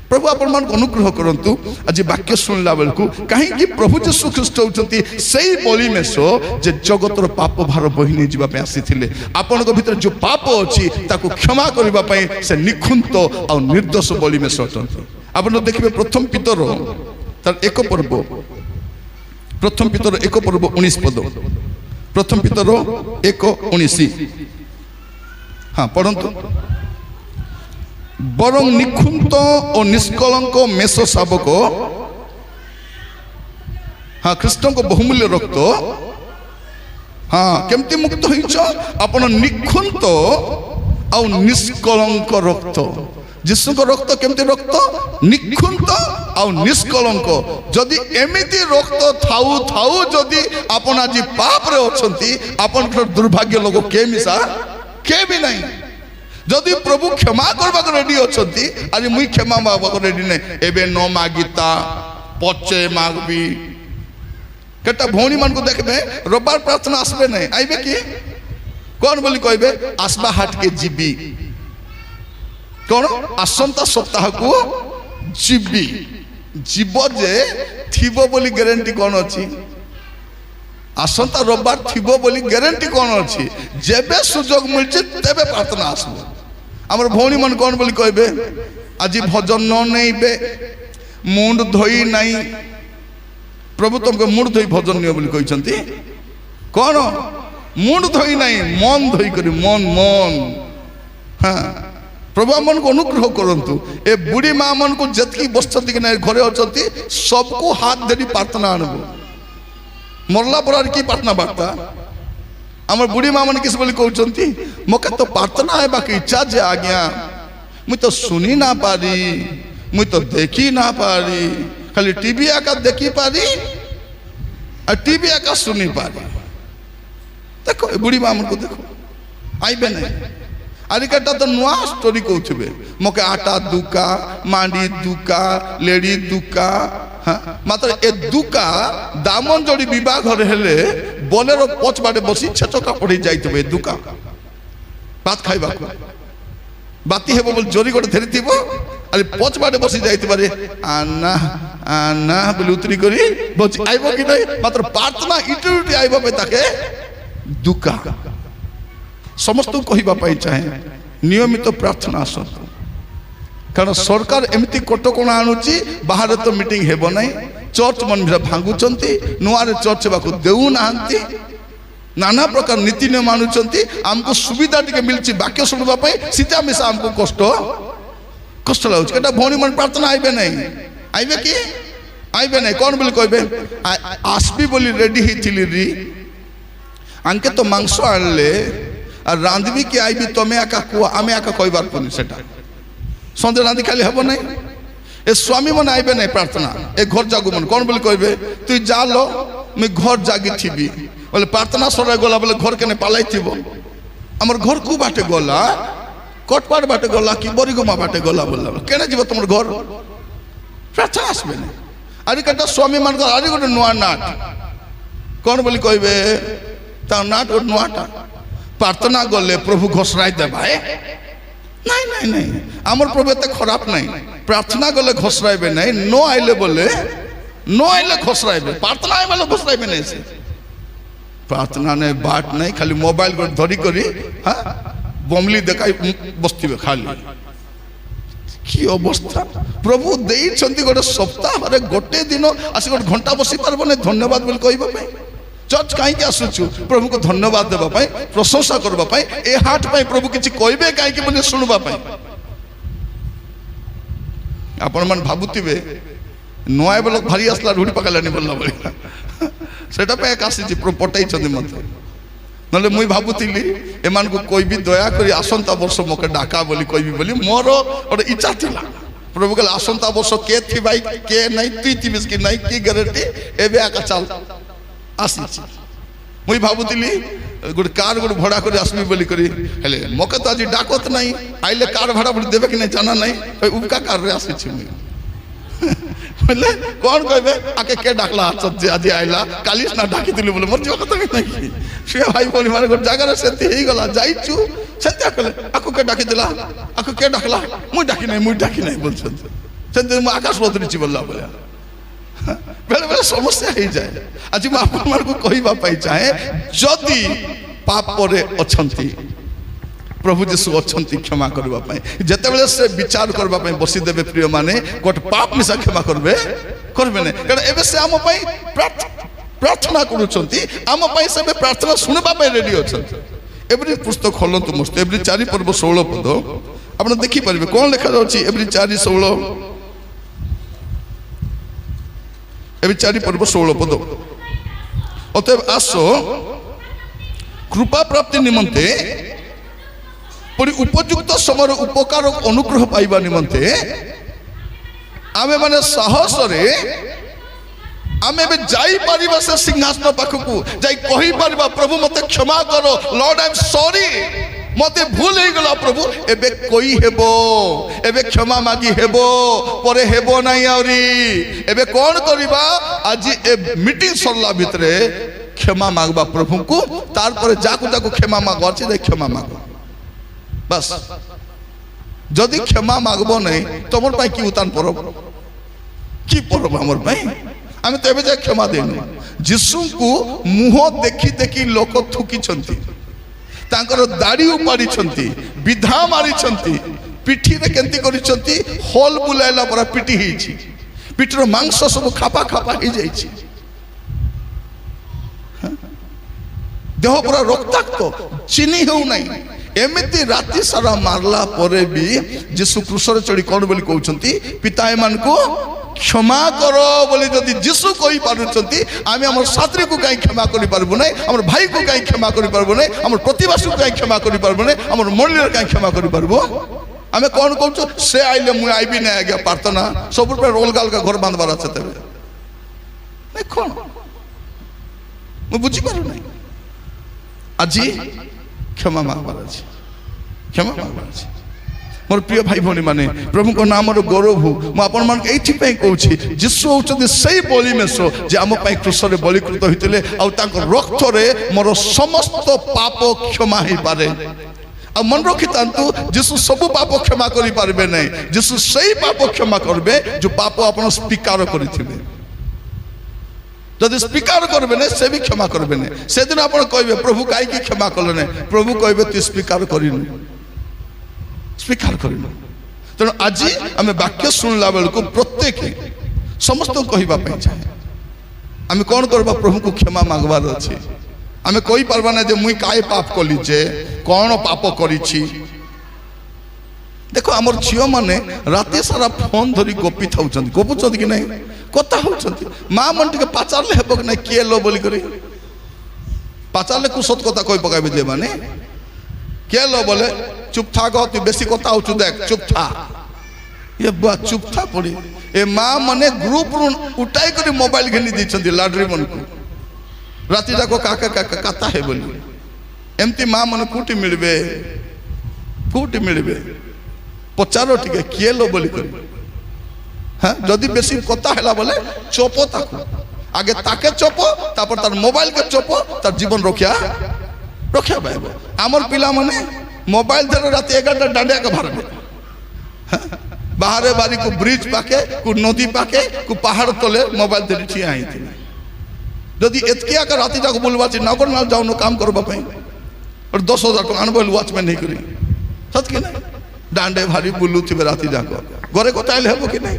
প্রভু আপন মান অনুগ্রহ করন্তু আজি বাক্য শুনলা বেলকু কাহিঁকি প্রভু যীশু খ্রিস্ট হউচন্তি সেই বলি মেষ যে জগতর পাপ ভার বহি নি যিবা পে আসিଥିଲେ আপনক ভিতরে যে পাপ ଅଛି তাকু ক্ষমা করিবা পাই সে নিখুন্ত আর নির্দোষ বলি মেষ হউচন্তি আপন দেখিবে প্রথম পিতর তার এক পর্ব প্রথম পিতর এক পর্ব 19 পদ প্রথম পিতর 1:19 হ্যাঁ পড়ন্তু বরং নিখুন্ত ও নিষ্কলঙ্ক মেষ শাবক হ্যাঁ কৃষ্ণଙ୍କ বহুমূল্য রক্ত হ্যাঁ কেমতি মুক্ত হইছ আপন নিখুন্ত আর নিষ্কলঙ্ক রক্ত যিশুଙ୍କ রক্ত কেমতি রক্ত নিখুন্ত আর নিষ্কলঙ্ক যদি এমিতি রক্ত থাউ থাউ যদি আপন আজি পাপরে অছন্তি আপনকৰ দুর্ভাগ্য লোক কে মিশা কে বি নাই যদি প্রভু ক্ষমা করবাক রেডি অছন্তি আজ মুই ক্ষমা মাগবাক রেডি নাই এবে ন মাগিতা পচে মাগবি কেটা ভৌণী মানকু দেখবে রবিবার প্রার্থনা আসবে নাই আইবে কি কোন বলি কইবে আসবা হাটকে জিবি কোন আসন্তা সপ্তাহকু জিবি জীব যে থিব বলি গ্যারান্টি কোন আছে আসন্তা রবিবার থিব বলি গ্যারান্টি কোন আছে যেবে সুযোগ মিলছে তেবে প্রার্থনা আসবে আমার ভৌণী মান কোন বলি কইবে আজি ভজন ন নেইবে মুন্ড ধই নাই प्रभु तुमको मुंड धोई भजन नियो बोली कहते कौन मुंड धोई नहीं मन धोई करी मन मन हाँ प्रभु आमन को अनुग्रह करंतु ए बुढ़ी माँ मन को जतकी बसती कि नहीं घरे अच्छी सबको हाथ धरी प्रार्थना आनबो मरला पर की प्रार्थना बार्ता आम बुढ़ी माँ मैंने किस बोली कहते मोके तो प्रार्थना है बाकी इच्छा जे आज्ञा मुई तो सुनी ना पारी मुई तो देखी ना पारी खाली टीवी आका देखी पारी और टीवी आका सुनी पारी देखो बुढ़ी माँ मन को देखो आईबे नहीं आरिकाटा तो नुआ स्टोरी कहते मोके आटा दुका मांडी दुका लेडी दुका हाँ मात्र ए दुका दामन जोड़ी विवाह घर हेले बोलेरो पछ बाटे बसी छचका पड़ी जाइतबे दुका भात खाइबा को बाती हेबो बोल जोरी गोटे धरि थिबो अरे पछ बाटे बसी जाइतबारे आना आना बोल उतरी करी बच आइबो कि नहीं मात्र प्रार्थना इटुटी आइबो पे ताके दुका समस्त कहवा चाहे नियमित प्रार्थना आसतु कारण सरकार एमती कटकणा आणुची बाहर तो मीटिंग हेबो नहीं चर्च मन भांगुचंती नुआ चर्च को देउ नांती नाना प्रकार नीति नियम आणुचंती हमको सुविधा टिके मिलची वाक्य सुनबा पई सीधा मिसा हमको कष्ट कष्ट लागुच केटा भौणी मन प्रार्थना आइबे नहीं आइबे कि आइबे नहीं कौन बोली कहबे आसबी बोली रेडी हिथिली री आंके तो मांस आणले और रांधवी कि आईबी तमें आका कुआ आमे आका कहबार पनी सेटा सन्धे रांधि खाली हेबो नहीं ए स्वामी मन आइबे नहीं प्रार्थना ए घर जागु मन कौन बोली कहबे तु जा लो मैं घर जागी थीबी बोले प्रार्थना सरे गला बोले घर केने पालाई थीबो हमर घर को बाटे गला कटपाट बाटे गला कि बरिगोमा बाटे गला बोला केने जीव तुमर घर प्रार्थना आसबे नहीं आरि कटा स्वामी मन को आरि गोटे नुआ नाट कौन बोली कहबे ता नाट और नुआटा प्रार्थना गले प्रभु घोषराई देवा नहीं नहीं नहीं आमर प्रभु एत खराब नहीं प्रार्थना गले घोषराइबे नहीं नो आइले बोले नो आइले घोषराइबे प्रार्थना आइ बोले घोषराइबे नहीं से प्रार्थना ने बाट नहीं खाली मोबाइल को धरी करी हाँ बमली देखाई बस्ती खाली की अवस्था प्रभु देइछंती गोटे सप्ताह रे गोटे दिन आसी गोटे घंटा बसी पारबो नहीं धन्यवाद बोल कहबा पे चर्च कहीं आसुचु प्रभु को धन्यवाद देवा पाई प्रशंसा करबा पाई ए हाट पाई प्रभु किछि कहबे कहीं बोले सुनबा पाई आपण मन भाबुतिबे नय बोल भारी आसला रूढ़ी पकालानी बोलला बोली सेटा पे आसी पटाई छथि मते नले मुई भाबुतिली एमान को कोई भी दया करी आसंता वर्ष मके डाका बोली कहबी बोली मोर ओटे इच्छा थिला प्रभु कहले आसंता वर्ष के थी भाई के नहीं तुई थिबिस कि नहीं की गारंटी एबे आका चल आसी मुई भाबुतिली गोटे कार गोटे भड़ा कर आसबी बोली करी हेले मके तो आज डाकत नहीं आइले कार भाड़ा बोली देबे कि नहीं जाना नहीं उबका कार रे आसी छी मुई बोले कौन कहबे आके के डाकला जे आज आइला कालिस ना डाकी दिली बोले मोर जो कत नहीं से भाई बोली मारे गोटे जगह रे सेती हेई गला जाइचू सेता कहले आको के डाकी दिला आको के डाकला मुई डाकी नहीं बोल सेते मु आकाश बदरी छी बोलला बोले बेले बेले समस्या हो जाए आज मैं आपन को कहबा पाई चाहे जदि पाप परे अछंती प्रभु जीशु अछंती क्षमा करबा पाई जते बेले से विचार करबा पाई बसी देबे प्रिय माने गोट पाप मिसा क्षमा करबे ने कारण एबे से हम पाई प्रार्थना करूछंती हम पाई से प्रार्थना सुनबा पाई रेडी अछंती एवरी पुस्तक खोलंतु मस्त एवरी 4 पर्व 16 पद आपण देखि परबे कोन लिखा अछि एवरी 4 16 एवं 4 पर्व 16 पद अतएव आसो कृपा प्राप्ति निमंते परि उपयुक्त समय उपकार अनुग्रह पाइबा निमंते आमे माने साहस रे आमे बे जाई परिबा से सिंहासन पाखकू जाई कहि परिबा प्रभु मते क्षमा करो लॉर्ड आई एम सॉरी मते भूल हो गला प्रभु एबे कोई हेबो एबे क्षमा मागी हेबो परे हेबो नाही आउरी एबे कोन करिबा आज ए मीटिंग सरला भितरे क्षमा मागबा प्रभु को तार पर जाकू जाकू क्षमा मागो अछि दे क्षमा मागो बस जदि क्षमा मागबो नहीं तमर पाई की उतान परब की परब हमर पाई आमे तो एबे जे क्षमा देनु यीशु को मुह देखि देखि लोक थुकी छंती तांकर दाढ़ी उपाड़ी छंती विधा मारी छंती पिठी रे केंती करी छंती होल बुलाइला पर पिटी हिची पिठर मांस सब खापा खापा ही जाइछि ଦେହ ପୁରା ରକ୍ତାକ୍ତ, ଚିହ୍ନି ହେଉନାହିଁ। ଏମିତି ରାତି ସାରା ମାରିଲା ପରେ ବି ଯୀଶୁ କ୍ରୁଶରେ ଚଢ଼ି କ'ଣ ବୋଲି କହୁଛନ୍ତି, ପିତା ଏମାନଙ୍କୁ କ୍ଷମା କର ବୋଲି ଯଦି ଯୀଶୁ କହିପାରୁଛନ୍ତି, ଆମେ ଆମର ସାଥିକୁ କାହିଁ କ୍ଷମା କରିପାରିବୁ ନାହିଁ? ଆମର ଭାଇକୁ କାହିଁ କ୍ଷମା କରିପାରିବୁ ନାହିଁ? ଆମର ପ୍ରତିବାସୀକୁ କାହିଁ କ୍ଷମା କରିପାରିବୁ ନାହିଁ? ଆମର ମଣ୍ଡଳୀରେ କାହିଁ କ୍ଷମା କରିପାରିବୁ? ଆମେ କ'ଣ କହୁଛୁ, ସେ ଆଇଲେ ମୁଁ ଆଇବି ନାହିଁ ଆଜ୍ଞା, ପ୍ରାର୍ଥନା ସବୁ ଅଲଗା ଅଲଗା ଘର ବାନ୍ଧବାର ଅଛି। ତେବେ କ'ଣ ମୁଁ ବୁଝିପାରୁନାହିଁ। ଆଜି କ୍ଷମା ମାଗବାର ଅଛି, କ୍ଷମା ମାଗବାର ଅଛି। ମୋର ପ୍ରିୟ ଭାଇ ଭଉଣୀ ମାନେ, ପ୍ରଭୁଙ୍କ ନାମର ଗୌରବ ହଉ। ମୁଁ ଆପଣମାନଙ୍କୁ ଏଇଥିପାଇଁ କହୁଛି, ଯୀଶୁ ହେଉଛନ୍ତି ସେଇ ବଳିମେଷ ଯେ ଆମ ପାଇଁ କ୍ରୁଶରେ ବଳିକୃତ ହୋଇଥିଲେ, ଆଉ ତାଙ୍କ ରକ୍ତରେ ମୋର ସମସ୍ତ ପାପ କ୍ଷମା ହେଇପାରେ। ଆଉ ମନେ ରଖିଥାନ୍ତୁ, ଯୀଶୁ ସବୁ ପାପ କ୍ଷମା କରିପାରିବେ ନାହିଁ। ଯୀଶୁ ସେଇ ପାପ କ୍ଷମା କରିବେ ଯେଉଁ ପାପ ଆପଣ ସ୍ୱୀକାର କରିଥିବେ। ଯଦି ସ୍ୱୀକାର କରିବେ ନାହିଁ, ସେ ବି କ୍ଷମା କରିବେ ନାହିଁ। ସେଦିନ ଆପଣ କହିବେ, ପ୍ରଭୁ କାହିଁକି କ୍ଷମା କଲେ ନାହିଁ? ପ୍ରଭୁ କହିବେ, ତୁ ସ୍ୱୀକାର କରିନୁ, ସ୍ୱୀକାର କରିନୁ। ତେଣୁ ଆଜି ଆମେ ବାକ୍ୟ ଶୁଣିଲା ବେଳକୁ ପ୍ରତ୍ୟେକ ସମସ୍ତଙ୍କୁ କହିବା ପାଇଁ ଚାହେଁ, ଆମେ କ'ଣ କରିବା? ପ୍ରଭୁଙ୍କୁ କ୍ଷମା ମାଗବାର ଅଛି। ଆମେ କହିପାରିବା ନା ଯେ ମୁଇଁ କାଏ ପାପ କଲି, ଯେ କ'ଣ ପାପ କରିଛି। ଦେଖ, ଆମର ଝିଅମାନେ ରାତି ସାରା ଫୋନ୍ ଧରି ଗପି ଥାଉଛନ୍ତି, ଗପୁଛନ୍ତି କି ନାହିଁ, କଥା ହେଉଛନ୍ତି। ମା ମାନେ ଟିକେ ପଚାରିଲେ ହେବ କି ନାହିଁ, କିଏ लो ବୋଲି କରି ପଚାରିଲେ କୁ ସତ କଥା କହି ପକାଇବେ ଯେ ମାନେ, କିଏ लो ବୋଲେ ଚୁପ୍ ଥା ଗ, ତୁ ବେଶୀ କଥା ହଉଛୁ, ଦେଖ ଚୁପ୍ ଥା। ଏ ବୁଆ ଚୁପ୍ ଥା ପଡ଼ି ଏ ମା ମାନେ ଗ୍ରୁପରୁ ଉଠାଇ କରି ମୋବାଇଲ ଘିନି ଦେଇଛନ୍ତି ଲାଡ୍ରି ମାନଙ୍କୁ, ରାତି ଯାକ କାକା କାକା କାତା ହେ ବୋଲି। ଏମିତି ମା ମାନେ କୋଉଠି ମିଳିବେ, କୋଉଠି ମିଳିବେ? ପଚାର ଟିକେ, କିଏ लो ବୋଲି କରି। হ্যাঁ, যদি বেশি কথা হেলা বলে চোপ তাকে, আগে তাকে চোপ, তারপর তার মোবাইলকে চোপ, তার জীবন রক্ষা রক্ষা পাইব। আমার পিলা মানে মোবাইল ধরে রাতে 11টা ডাঁডিয়াকে ভারবে। বাহারে বাড়ি কু ব্রিজ পাকে, কু নদী পাকে, কু পাহাড় তলে মোবাইল ধরে ঠিয়া হইছিল। যদি এতকি আকা রাতে যাকে বলবাছি নগর নাল যাও কাম করবা পাই, আর 10,000 টাকা আনবো ওয়াচম্যান নেই করি, সত কি না? ডাঁডে ভারি বুলুথিবে রাতে যাক, ঘরে কথা আইলে হব কি নাই?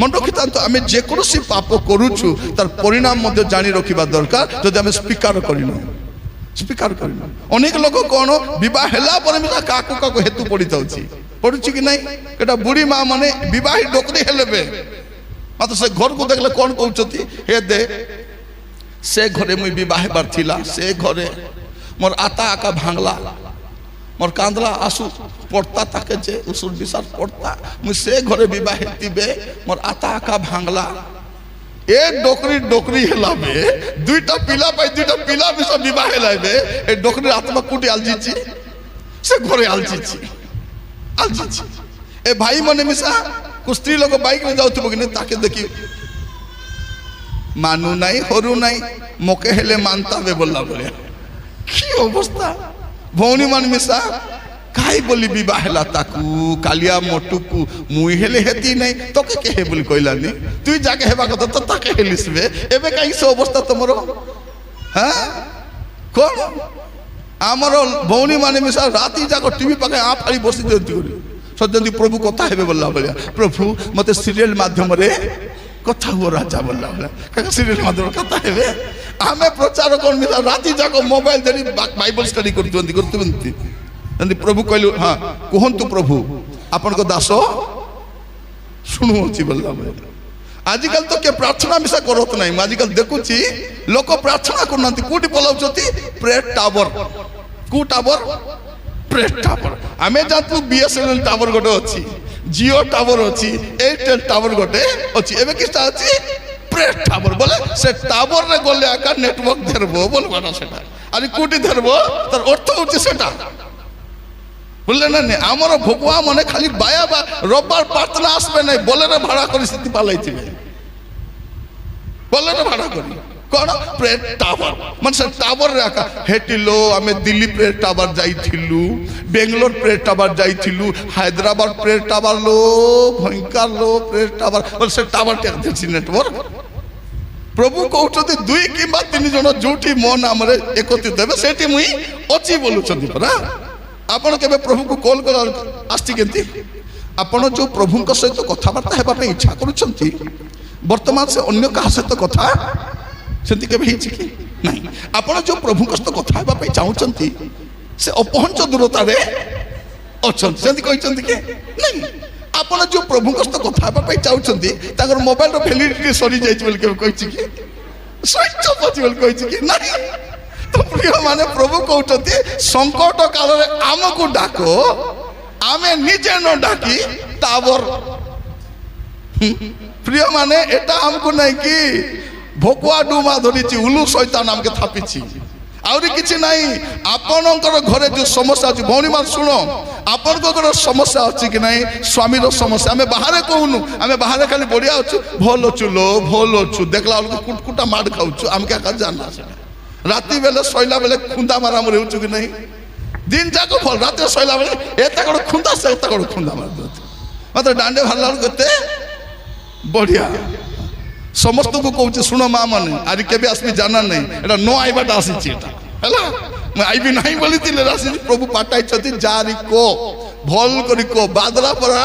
মনে রখিথান্তু, আমি যেকୌଣସି পাপ করুছু তার পরিণাম মধ্যে জানি রখিবা দরকার। যদি আমি স্বীকার করিনু, স্বীকার করিনু। অনেক লোক কোন বিবাহ হেলা পরে কাকু কাকু হেতু পড়ি যাଉଛି, পড়ুছি কি নাই? এটা বুড়ি মা মানে বিবাহী ডোকরি হেলেবে, মাত্র সে ঘরକୁ দেখলে কোন কହୁଛନ୍ତି, হে দে সে ঘরে মুই বিবাহ হেবার থিলা, সে ঘরে মোর আতা আকা ভাঙলা, মোর কান্দলা আসু পড়তা তাকে যে উসুর বিসার পড়তা, মুই সে ঘরে বিবাহ হেতিবে, মোর আতা আকা ভাঙলা। এ ডোকরি ডোকরি হেলাবে, দুইটা পিলা পাই, দুইটা পিলা মিশা বিবাহ হেলাইবে। এই ডোকরির আত্মা কুটি আলজিছি, সে ঘরে আলজিছি, আলজিছি। এ ভাই মানে মিশা কু স্ত্রী লোক বাইকরে যাউথিব কি তাকে দেখি মানু নাই হরু নাই, মোকে হেলে মানতাবে বললা বলে। কি অবস্থা! ভৌণী মান মিশা কাই বলি বিবাহ হেলা তাকু, কালিয়া মোটুকু মুই হেলে হেতি নাই, তোকে কে হে বলি কইলানি? তুই যাকে হেবা কথা তো তাকে হেলিসবে। এবে কাই সে অবস্থা তোমার? হ্যাঁ, কোন আমার ভৌণী মানে মিশা রাতি যাক টিভি পাকে আ ফাড়ি বসি দিয়ন্তি করি, সত্যি প্রভু কথা হেবে বললা বলিয়া, প্রভু মতে সিরিয়াল মাধ্যমে কথা হুও রাজা বললা বলিয়া, কাকা সিরিয়াল মাধ্যমে কথা হেবে। আমি প্রচার কর্মী রাতি যাক মোবাইল ধরি বাইবল স্টাডি করতে করতে প্রভু কহিল, হ্যাঁ কুহন্তু প্রভু আপনার দাস শুণুছি বললাম। আজকাল তো কে প্রার্থনা মিশা করত নাই, আজকাল দেখুছি লোক প্রার্থনা করুনা, কোটি পলাউଛନ୍ତି প্রেয়ার টাওয়ার। কু টাওয়ার? Prayer tower. আমি জানতু বিএসএনএল টাওয়ার গোটে অছি, জিও টাওয়ার অছি, এয়ারটেল টাওয়ার গোটে অছি, এবে কিটা আছে প্রেয়ার টাওয়ার। বলে সে টাওয়ার রে গলে আকার নেটওয়ার্ক ধরবো বলবা না, সেটা আর কোটি ধরবো, তার অর্থ হচ্ছে সেটা, বুঝলে না? আমার ভগুয়া মানে খালি বায়া বা রোববার প্রার্থনা আসবে নাই, বলেরে ভাড়া করে স্থিতি পালাইছিবে, বলেরে ভাড়া করি কোন প্রেয়ার টাওয়ার মানে সে টাওয়ার রাখা। হেটিলো আমি দিল্লি প্রেয়ার টাওয়ার যাইছিলু, বেঙ্গলোর প্রেয়ার টাওয়ার যাইছিলু, হায়দ্রাবাদ প্রেয়ার টাওয়ার লো, ভয়ঙ্কর লো প্রেয়ার টাওয়ার, বলে সে টাওয়ারটা দেখছি নেটওয়ার্ক। প্রভু কହୁଛନ୍ତି 2 কিংবা 3 জন ଯୋଉଠି ମୋ ନାମରେ ଏକତ୍ରିତ ହେବେ ସେଠି ମୁଇଁ ଅଛି ବୋଲୁଛନ୍ତି ପରା। ଆପଣ କେବେ ପ୍ରଭୁଙ୍କୁ କଲ୍ କର ଆସିଛି କେମିତି? ଆପଣ ଯୋଉ ପ୍ରଭୁଙ୍କ ସହିତ କଥାବାର୍ତ୍ତା ହେବା ପାଇଁ ଇଚ୍ଛା କରୁଛନ୍ତି, ବର୍ତ୍ତମାନ ସେ ଅନ୍ୟ କାହା ସହିତ କଥା ସେମିତି କେବେ ହେଇଛି କି? ନାହିଁ। ଆପଣ ଯେଉଁ ପ୍ରଭୁଙ୍କ ସହିତ କଥା ହେବା ପାଇଁ ଚାହୁଁଛନ୍ତି ସେ ଅପହଞ୍ଚ ଦୂରତାରେ ଅଛନ୍ତି, ସେମିତି କହିଛନ୍ତି କି ନାହିଁ। ଆପଣ ଯେଉଁ ପ୍ରଭୁଙ୍କ ସହିତ କଥା ହେବା ପାଇଁ ଚାହୁଁଛନ୍ତି ତାଙ୍କର ମୋବାଇଲର ଭ୍ୟାଲିଡିଟି ସରିଯାଇଛି ବୋଲି କେବେ କହିଛି କି? ସୁଇଚ୍ ଅଫ୍ ଅଛି ବୋଲି କହିଛି କି? ନାହିଁ। ତ ପ୍ରିୟ ମାନେ ପ୍ରଭୁ କହୁଛନ୍ତି ସଙ୍କଟ କାଳରେ ଆମକୁ ଡାକ, ଆମେ ନିଜେ ନ ଡାକି ତାବର। ପ୍ରିୟ ମାନେ এটা ଆମକୁ ନାହିଁ କି ଭକୁଆ ଡୁମା ଧରିଛି, ଉଲୁ ଶୈତାନ ଆମକୁ ଥାପିଛି, ଆହୁରି କିଛି ନାହିଁ। ଆପଣଙ୍କର ଘରେ ଯେଉଁ ସମସ୍ୟା ଅଛି, ଭଉଣୀମାନେ ଶୁଣ, ଆପଣଙ୍କ ଘରେ ସମସ୍ୟା ଅଛି କି ନାହିଁ? ସ୍ୱାମୀର ସମସ୍ୟା। ଆମେ ବାହାରେ କହୁନୁ, ଆମେ ବାହାରେ ଖାଲି ବଢ଼ିଆ ଅଛୁ, ଭଲ ଅଛୁ ଲୋ, ଭଲ ଅଛୁ, ଦେଖିଲା ବେଳକୁ କୁଟକୁଟା ମାଡ଼ ଖାଉଛୁ, ଆମକେ ଏକା ଜାନା। ସେଟା ରାତି ବେଲେ ଶୋଇଲା ବେଲେ ଖୁନ୍ଦା ମାରାମାରି ହେଉଛୁ କି ନାହିଁ? ଦିନ ଯାକ ଭଲ, ରାତିରେ ଶୋଇଲା ବେଲେ ଏତେ କଣ ଖୁନ୍ଦା ସେ ଏତେ କଣ ଖୁନ୍ଦା ମାରି ଦେଉଛି। ମାତ୍ର ଦାଣ୍ଡେ ବାହାରିଲା ବେଳକୁ ଏତେ ବଢ଼ିଆ। ସମସ୍ତଙ୍କୁ କହୁଛି ଶୁଣ ମା ମାନେ, ଆରି କେବେ ଆସିବି ଜାନା ନାହିଁ, ଏଟା ନ ଆଇବାଟା ଆସିଛି ଏଟା ହେଲା। ମୁଁ ଆଇବି ନାହିଁ ବୋଲିଥିଲେ ଆସିଛି। ପ୍ରଭୁ ପାଠାଇଛନ୍ତି ଯାରି କୋ ଭଲ କରି କୋ ବାଦଲା ପରା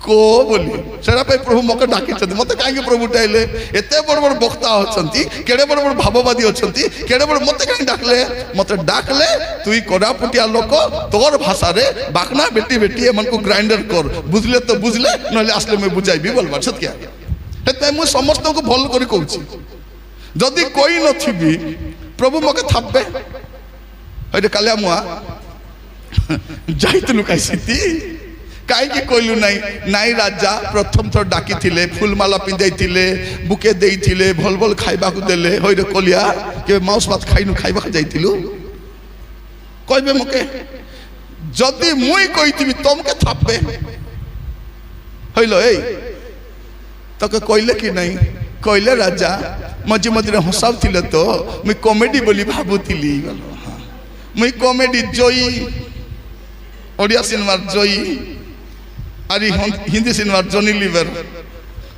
କୋ ବୋଲି, ସେଟା ପାଇଁ ପ୍ରଭୁ ମତେ ଡାକିଛନ୍ତି। ମତେ କାହିଁକି ପ୍ରଭୁ ଡାଇଲେ? ଏତେ ବଡ଼ ବଡ଼ ବକ୍ତା ଅଛନ୍ତି, କେଡ଼େ ବଡ଼ ବଡ଼ ଭାବବାଦୀ ଅଛନ୍ତି, କେଡ଼େ ବଡ଼, ମତେ କାହିଁକି ଡାକଲେ? ମତେ ଡାକଲେ ତୁଇ କୋରାପୁଟିଆ ଲୋକ, ତୋର ଭାଷାରେ ବାକନା ବେଟି ବେଟି ଏମାନଙ୍କୁ ଗ୍ରାଇଣ୍ଡର କର, ବୁଝିଲେ ତ ବୁଝିଲେ, ନହେଲେ আসলে ମୁଁ ବୁଝାଇବି ବୋଲବାର ସତ୍ୟା। ସେଥିପାଇଁ ମୁଁ ସମସ୍ତଙ୍କୁ ଭଲ କରି କହୁଛି, ଯଦି କହି ନଥିବି ପ୍ରଭୁ ମକେ ଥାପେ। ହଇରେ କାଲିଆ ମୁଆ ଯାଇଥିଲୁ କାହିଁ ସିତି, କାହିଁକି କହିଲୁ ନାହିଁ? ନାଇଁ ରାଜା ପ୍ରଥମ ଥର ଡାକିଥିଲେ, ଫୁଲମାଲା ପିନ୍ଧାଇଥିଲେ, ବୁକେ ଦେଇଥିଲେ, ଭଲ ଭଲ ଖାଇବାକୁ ଦେଲେ। ହଇରେ କଲିଆ କେବେ ମାଉସ ଭାତ ଖାଇନୁ, ଖାଇବାକୁ ଯାଇଥିଲୁ? କହିବେ ମକେ, ଯଦି ମୁଇଁ କହିଥିବି ତମକେ ଥାପେ। ହଇଲ ଏଇ তোকে কইলে কি নাই? কইলে রাজা মঝি মঝিরে হসাউଥିଲେ তো, মুই কমেডি বলি ভাবুଥିଲି। মুই কমেডি জয়ী, ওড়িয়া সিনেমার জয়ী, আর হিন্দি সিনেমার জনি লিভার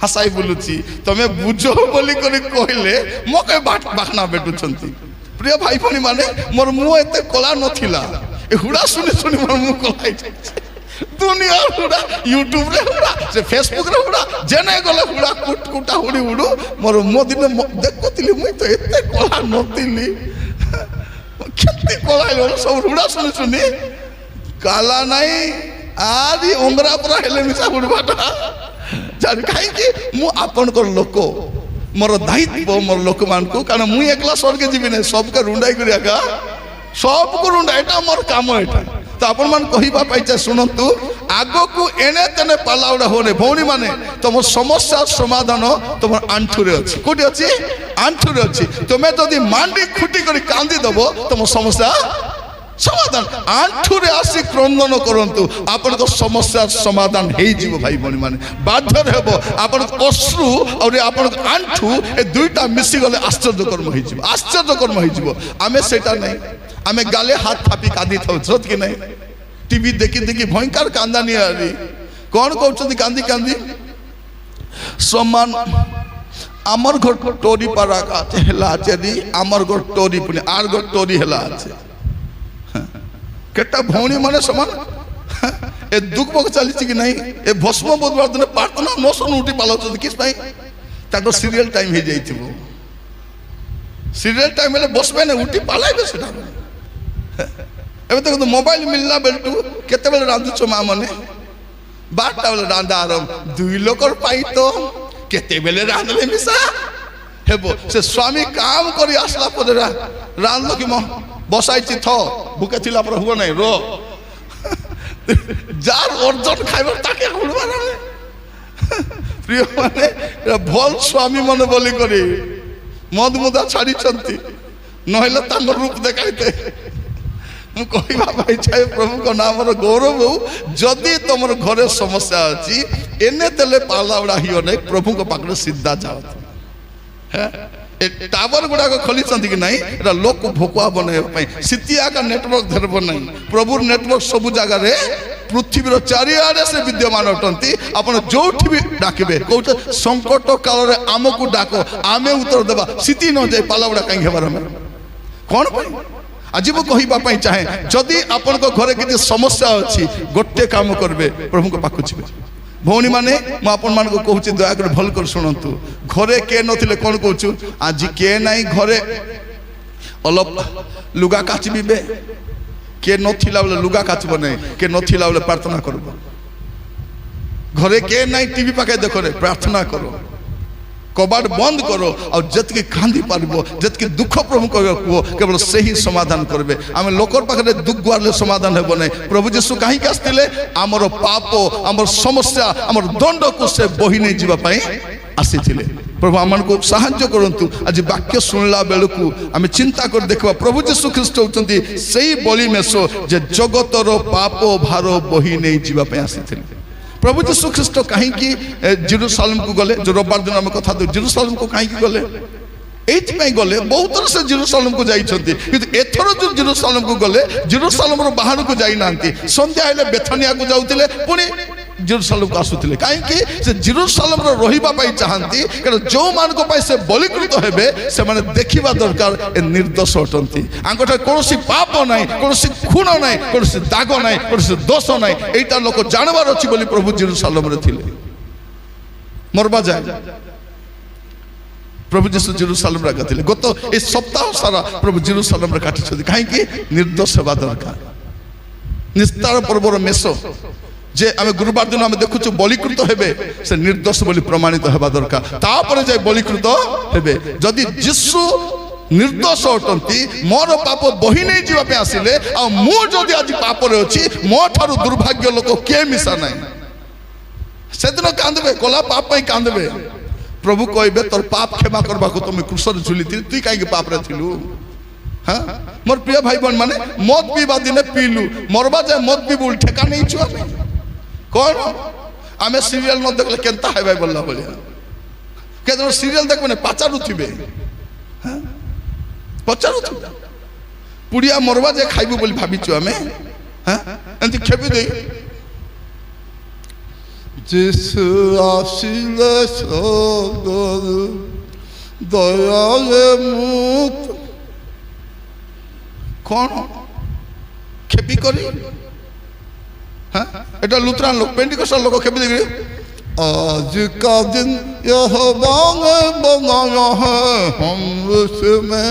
হাসাই বলুছি। তুমি বুঝো বলি করে কইলে মকে বাখনা বেটুছন্তি। প্রিয় ভাই ভনী মানে মোর মুহ এতে কলা নথিলা, এ হুড়া শুনি শুনি মোর মুহ কলাই যাচ্ছে। দুনিয়ার হুড়া, यूट्यूब रे हुड़ा, से फेसबुक रे हुड़ा, जेने गले हुड़ा कुटकुटा हुड़ी हुड़ू। मोर मोदिने देखुଥିଲି मुई तो एते कला नथिली, केते कला लो सब हुड़ा सुनी सुनी काला नाही आदि ओंगरा पुरा हेले मिसा हुड़बाटा जान। काहे कि मु आपनकर लोक, मोर दायित्व मोर लोक मानकू, कारण मुई एकला स्वर्ग जीवी नै, सबके रुंडाई करिया का, सबको रुंडा, एटा मोर काम एटा। तो आपण मान कहिबा पाइछे शुणंतु, आगकू एने तेने पालाउडा होने भौणी माने तुम समस्या समाधान तुम आंठुरे अछि। कोठी अछि? आंठुरे अछि। तुमे जदि मांडी खुटी करी कांदी दबो तुम समस्या समाधान आंठुरे आसी क्रंदन करंतु, आपण को समस्या समाधान हेई जीव। भाई भौणी माने बाध्य हेबो, आपण अश्रु और आपण आंठु ए दुईटा मिसी गले आश्चर्य कर्म हेई जीव, आश्चर्य कर्म हेई जीव। आमे सेटा नै, आमे गाले हाथ थापी कांदी थाउ, सत कि नहीं? टीवी देखी देखी भयंकर कांदा नहीं आ रही। कौन कहते कांदी कांदी समान आमर घर टोरी पारा हेला आमर घर टोरी पुणी आर घर टोरी हेला केटा भौणी माने समान ए दुख बक चली कि नहीं? ए भस्म बुधवार दिन प्रार्थना न सुन उठी पाल किस ताको सीरियल टाइम हो जाइथिबो, सीरियल टाइम हेले बसबे ने उठी पालाइबे सेटा। एबे देखो मोबाइल मिलला बेलटू केते बेले रांधुछ मा मने 12टा बेले रांधा आरंभ, दुई लोकर पाई तो केते बेले रांधले मिसा हेबो। से स्वामी काम करी आसला परे रांधलो कि म बसाइछि थ भूखे थिला पर हुआ नहीं रो जार अर्जन खाइबा ताके हुड़बा रे। प्रिय माने भल स्वामी मन बोली करी मद मुदा छाड़ी छंती, नहले तांगर रूप देखाइते। मु कहिबा भाई चाहे प्रभु को नाम रो गौरव हो। जदि तुमर घरे समस्या अछि एने तेले पालावडा हियो नै, प्रभु को पाखरे सीधा जाओ। है ए टावर गुडा को खोली छंती कि नहीं? एटा लोक भोकुआ बने पई सितिया का नेटवर्क धरबो नहीं। प्रभु नेटवर्क सब जगह रे पृथ्वीर चारिआडे से विद्यमान अटंती। आपण जोठी भी डाकिबे कहउछ संकट काल रे आमकु डाको, आमे उत्तर देबा। सिति न जाय पालावडा काई हेबार हम कोन पई? आज मु कहिबा पई चाहे जदि आपण को घरे किछि समस्या अछि गोटे काम करबे, प्रभु को पाखु छिबे। भौणी माने मु आपण मान को कहूछि दया कर भल कर सुनंतु। घरे के नथिले कोन कहूछु आज के नाही घरे अलप लुगा काचबे किए नथिला बोले लुगा काचब नहीं किए नथिला बोले प्रार्थना करब घरे किए ना टीवी पाखे देख रे प्रार्थना करो कबाड़ बंद करो और जतके कांदी पारबो जतके दुख प्रभु को केवल से ही समाधान करबे आम लोकर पाखे दुख गुआरले समाधान हेबो नहीं प्रभु जीशु कहीं आसते आमर पाप आमर समस्या आमर दंड को से बही नहीं जीवा पाई आसीथिले प्रभु आम को साहाय्य करंतु आज वाक्य सुनला बेलकू आम चिंता कर देखा प्रभु जीशु ख्रीस्ट होचंती सेही बलि मेसो जे जगतर पाप भार बही नहीं जीवा पाई आसीथिले प्रभु जीशु ख्रीस्ट कहीं जेरूसालेम को गले जो रविवार दिन आम कथा जेरूसालेम को कहीं गले ये गले बहुत थर से जेरूसालेम को जाइछंती किंतु एथर जो जेरूसालेम को गले जेरूसालेम बाहर को जाई नांती संध्या हेले बेथनिया को जाउतिले पुणी जेरूसालेम को आसुतिले काहेकि से जेरूसालेम रो रहिबा पाई चाहंती कारण जो मान को पाई से बलिकृत हेबे से माने देखिबा दरकार ए निर्दोष अटंती आंगठा कोनोसी पाप नाही कोनोसी खून नाही कोनोसी दाग नाही कोनोसी दोष नाही एटा लोक जानबार अछि बोली प्रभु जेरूसालेम रे थिले मरबा जाय प्रभु जीशु जेरूसालेम रे गथिले गत ए सप्ताह सारा प्रभु जेरूसालेम रे काटी छथि काहेकि निर्दोष हेबा दरकार निस्तार पर्वर मेसो जे आम गुरुवार दिन आम देखु बलिकृत हेबे से निर्दोष बोली प्रमाणित हेबा दरकार तापरे जाय बलिकृत हेबे जदि जीशु निर्दोष अटंती मोर पाप बही नहीं जीवा पे आसिले आ मु जदि आज पाप रे अछि मो थारु दुर्भाग्य लोक के मिसा नाही सेदिन कांदबे कोला पाप पई कांदबे प्रभु कहबे तोर पाप क्षमा करबा को तुम क्रूस रे झुलिति तुई काहे पाप रे थिलु हां मोर प्रिय भाई बहन माने मद पीबा दिने पीलु मरबा जाय मद पीबुल ठेका नहीं छु कौन आमे सीरियल न देखले केनता हेबे बोलला बोलिया केदन सीरियल देखबे ने पाचारु थिबे हां पाचारु थिबे पुड़िया मरबा जे खाइबो बोली भाबिछु आमे हां एंती खेबी दे जिसु आसिले सगल दयाले मुत कौन खेबी करी हाँ एटा लुथरान लोग पेंटिकस्टल लोग खेबी देखे आज का दिन यह बांगे बनाया है हम उसमें